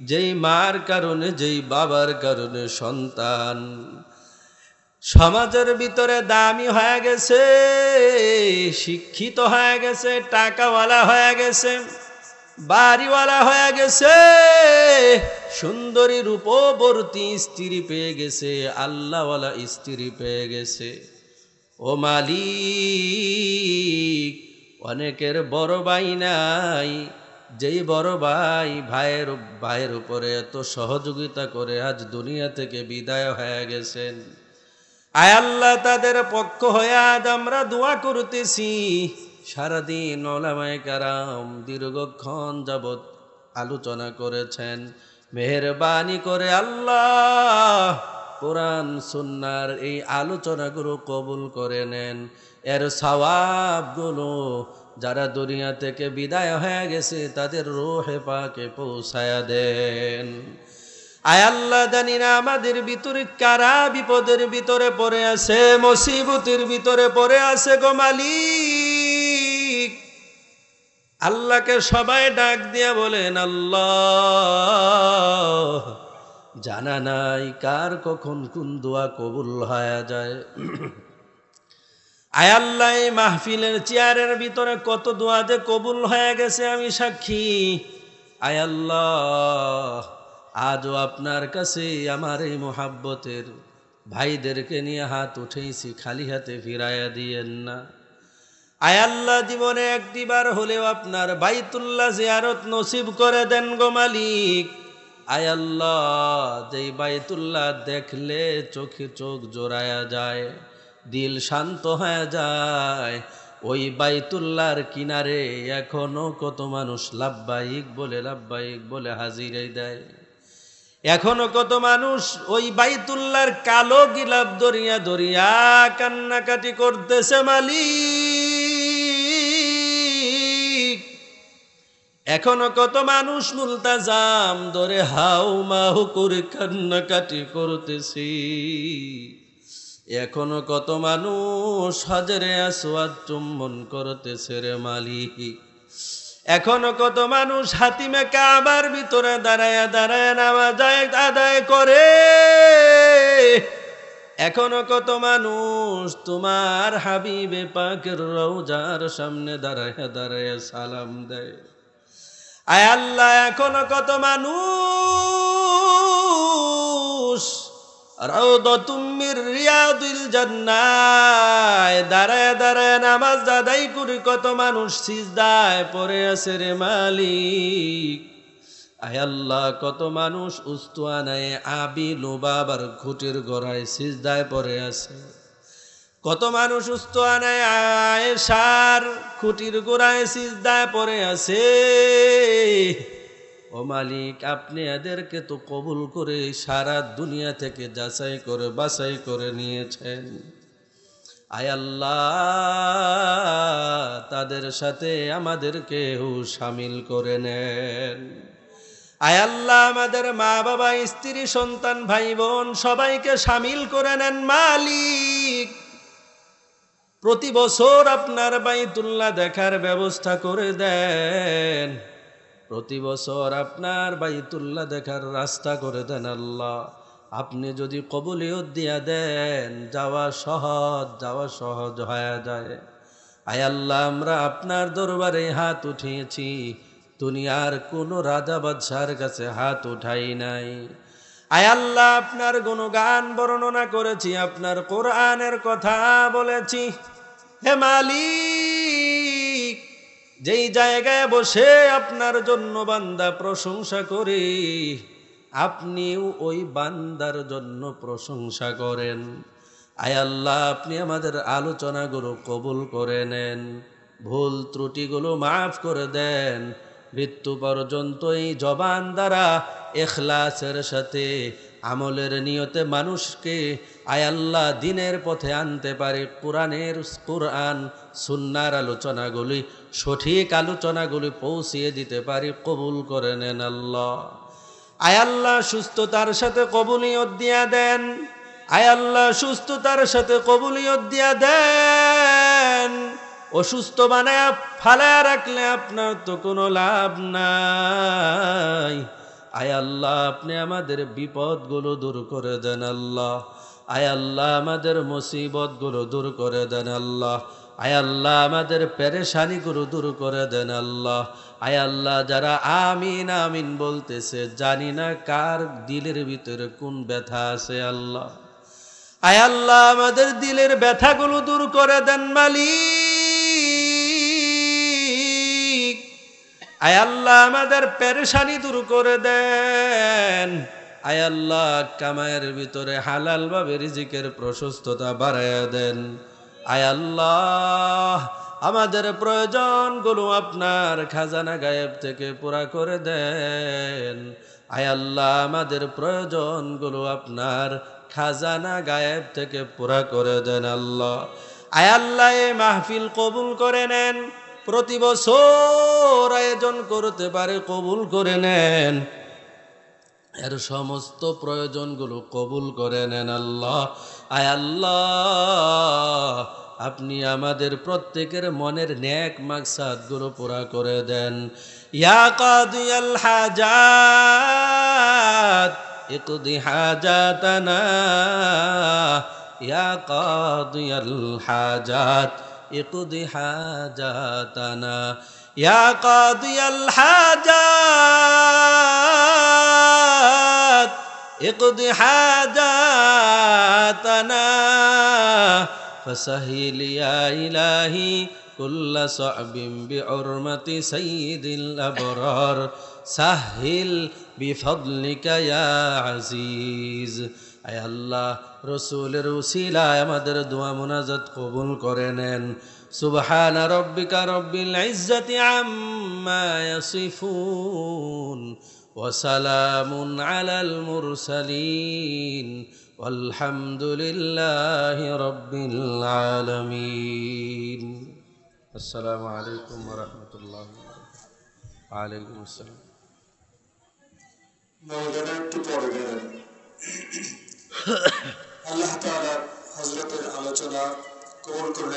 যেই মার কারণে যেই বাবার কারণে সন্তান সমাজের ভিতরে দামি হয়ে গেছে, শিক্ষিত হয়ে গেছে, টাকাওয়ালা হয়ে গেছে, বাড়িওয়ালা হয়ে গেছে, সুন্দরী রূপবর্তী স্ত্রী পেয়ে গেছে, আল্লাহওয়ালা স্ত্রী পেয়ে গেছে। ও মালিক অনেকের বড় ভাই নাই, যেই বড় ভাই ভাইয়ের উপরে এত সহযোগিতা করে আজ দুনিয়া থেকে বিদায় হয়ে গেছেন। আয় আল্লাহ তাদের পক্ষ হয়ে আজ আমরা দোয়া করতেছি। সারাদিন ওলামায়ে কেরাম দীর্ঘক্ষণ যাবৎ আলোচনা করেছেন, মেহেরবানি করে আল্লাহ কোরআন সুন্নাহর এই আলোচনাগুলো কবুল করে নেন। এর সওয়াবগুলো যারা দুনিয়া থেকে বিদায় হয়ে গেছে তাদের রূহে পাকে পৌঁছায়া দেন। আয় আল্লাহ জানি না আমাদের ভিতরে কারা বিপদের ভিতরে পড়ে আছে, মুসিবতের ভিতরে পড়ে আছে গো মালিক। আল্লাহকে সবাই ডাক দিয়া বলেন আল্লাহ। জানা নাই কার কখন কোন দোয়া কবুল হয়ে যায়। আয় আল্লাহ এই মাহফিলের চেয়ারের ভিতরে কত দোয়া যে কবুল হয়ে গেছে আমি সাক্ষী। আয় আল্লাহ আজও আপনার কাছে আমার এই মোহাব্বতের ভাইদেরকে নিয়ে হাত উঠেছি, খালি হাতে ফিরাইয়া দিয়েন না। আয় আল্লাহ জীবনে একটিবার হলেও আপনার বাইতুল্লাহ জিয়ারত নসিব করে দেন গো মালিক। আয় আল্লাহ যেই বাইতুল্লাহ দেখলে চোখে চোখ জোড়ায়া যায়, দিল শান্ত হয়ে যায়, ওই বাইতুল্লাহর কিনারে এখনো কত মানুষ লাব্বাইক বলে হাজিরাই দেয়। এখনো কত মানুষ ওই বাইতুল্লাহর কালো গিলাপ দরিয়া দরিয়া কান্নাকাটি করতেছে মালিক। এখনো কত মানুষ মুলতাজাম ধরে হাউ মাহু করে কান্নাকাটি করতেছি। এখনো কত মানুষ হাজরে আসওয়াদ চুম্বন করতেছে রে মালিক। এখনো কত মানুষ হাতিমে কাবার ভিতরে দাঁড়ায় দাঁড়ায় নামাজ আদায় করে। এখনো কত মানুষ তোমার হাবিবে পাকের রওজার সামনে দাঁড়ায় দাঁড়ায় সালাম দেয়। আয় আল্লাহ এখনো কত মানুষ রাউদাতুম মির রিয়াদিল জান্নাহ দাঁড়ায় দাঁড়ায় নামাজ আদায় করে কত মানুষ সিজদায় পড়ে আছে রে মালিক। আয় আল্লাহ কত মানুষ উস্তুয়ানায় আবি লুবাবার খুঁটির গোড়ায় সিজদায় পড়ে আছে। কত মানুষ উস্তুয়ানায় আয়েশার খুঁটির গোড়ায় সিজদায় পড়ে আছে। ও মালিক আপনি এদেরকে তো কবুল করে সারা দুনিয়া থেকে যাচাই করে বাছাই করে নিয়েছেন। আয় আল্লাহ তাদের সাথে আমাদেরকেও শামিল করে নেন। আয় আল্লাহ আমাদের মা বাবা স্ত্রী সন্তান ভাই বোন সবাইকে শামিল করে নেন মালিক। প্রতি বছর আপনার বাইতুল্লাহ দেখার ব্যবস্থা করে দেন, প্রতি বছর আপনার বাইতুল্লাহ দেখার রাস্তা করে দেন আল্লাহ। আপনি যদি কবুলিয়ত দিয়া দেন যাওয়া সহজ হয়ে যায়। আয় আল্লাহ আমরা আপনার দরবারে হাত উঠিয়েছি, দুনিয়ার কোনো রাজা বাদশার কাছে হাত উঠাই নাই। আয় আল্লাহ আপনার গুণগান বর্ণনা করেছি, আপনার কোরআনের কথা বলেছি। হে মালিক, যেই জায়গায় বসে আপনার জন্য বান্দা প্রশংসা করি, আপনিও ওই বান্দার জন্য প্রশংসা করেন। আয় আল্লাহ আপনি আমাদের আলোচনাগুলো কবুল করে নেন, ভুল ত্রুটিগুলো মাফ করে দেন। মৃত্যু পর্যন্ত এই জবান দ্বারা ইখলাসের সাথে আমলের নিয়তে মানুষকে আয় আল্লাহ দিনের পথে আনতে পারে। কোরআন সুন্নাহর আলোচনাগুলি, সঠিক আলোচনাগুলি পৌঁছিয়ে দিতে পারি, কবুল করে নেন আল্লাহ। আয় আল্লাহ সুস্থতার সাথে কবুলিয়ত দিয়া দেন, আয় আল্লাহ সুস্থতার সাথে কবুলিয়ত দিয়া দেন। অসুস্থ বানায় ফালায় রাখলে আপনার তো কোনো লাভ নাই। আয় আল্লাহ আপনি আমাদের বিপদগুলো দূর করে দেন আল্লাহ। আয় আল্লাহ আমাদের মুসিবতগুলো দূর করে দেন আল্লাহ। আয় আল্লাহ আমাদের পেরেশানিগুলো দূর করে দেন আল্লাহ। আয় আল্লাহ যারা আমিন আমিন বলতেছে, জানি না কার দিলের ভিতরে কোন ব্যথা আছে আল্লাহ। আয় আল্লাহ আমাদের দিলের ব্যথাগুলো দূর করে দেন মালিক। আয় আল্লাহ আমাদের পেরেশানি দূর করে দেন। আয় আল্লাহ কামায়ের ভিতরে হালাল ভাবে রিজিকের প্রশস্ততা বাড়ায়া দেন। আয় আল্লাহ আমাদের প্রয়োজনগুলো আপনার খাজানা গায়েব থেকে পুরা করে দেন। আয় আল্লাহ আমাদের প্রয়োজনগুলো আপনার খাজানা গায়েব থেকে পুরা করে দেন আল্লাহ। আয় আল্লাহ এই মাহফিল কবুল করে নেন, প্রতি বছর আয়োজন করতে পারে কবুল করে নেন, এর সমস্ত প্রয়োজনগুলো কবুল করে নেন আল্লাহ। আয় আল্লাহ আপনি আমাদের প্রত্যেকের মনের নেক মাকসাদগুলো পুরা করে দেন। ইয়া কাদিয়াল হাজাত ইকদি হাজাতানা, ইয়া কাদিয়াল হাজাত ইকদি হাজাতানা, ইয়া কাদিয়াল হাজাত ইকদি হাজাতানা, فسهل يا إلهي كل صعب بعرمة سيد الأبرار، سهل بفضلك يا عزيز। আয় আল্লাহ রসুলের উসিলায় আমাদের দোয়া মুনাজাত কবুল করে নেন। সুবহান রাব্বিকা রব্বিল ইজ্জাতি আম্মা ইয়াসিফুন ওয়া সালামুন আলাল মুরসালিন والحمد لله رب العالمين। السلام عليكم ورحمة الله وبركاته। وعليكم السلام। মওলানা একটু পরে গেলেন। আল্লাহ তাআলা হযরতের আলোচনা কবুল করলেন।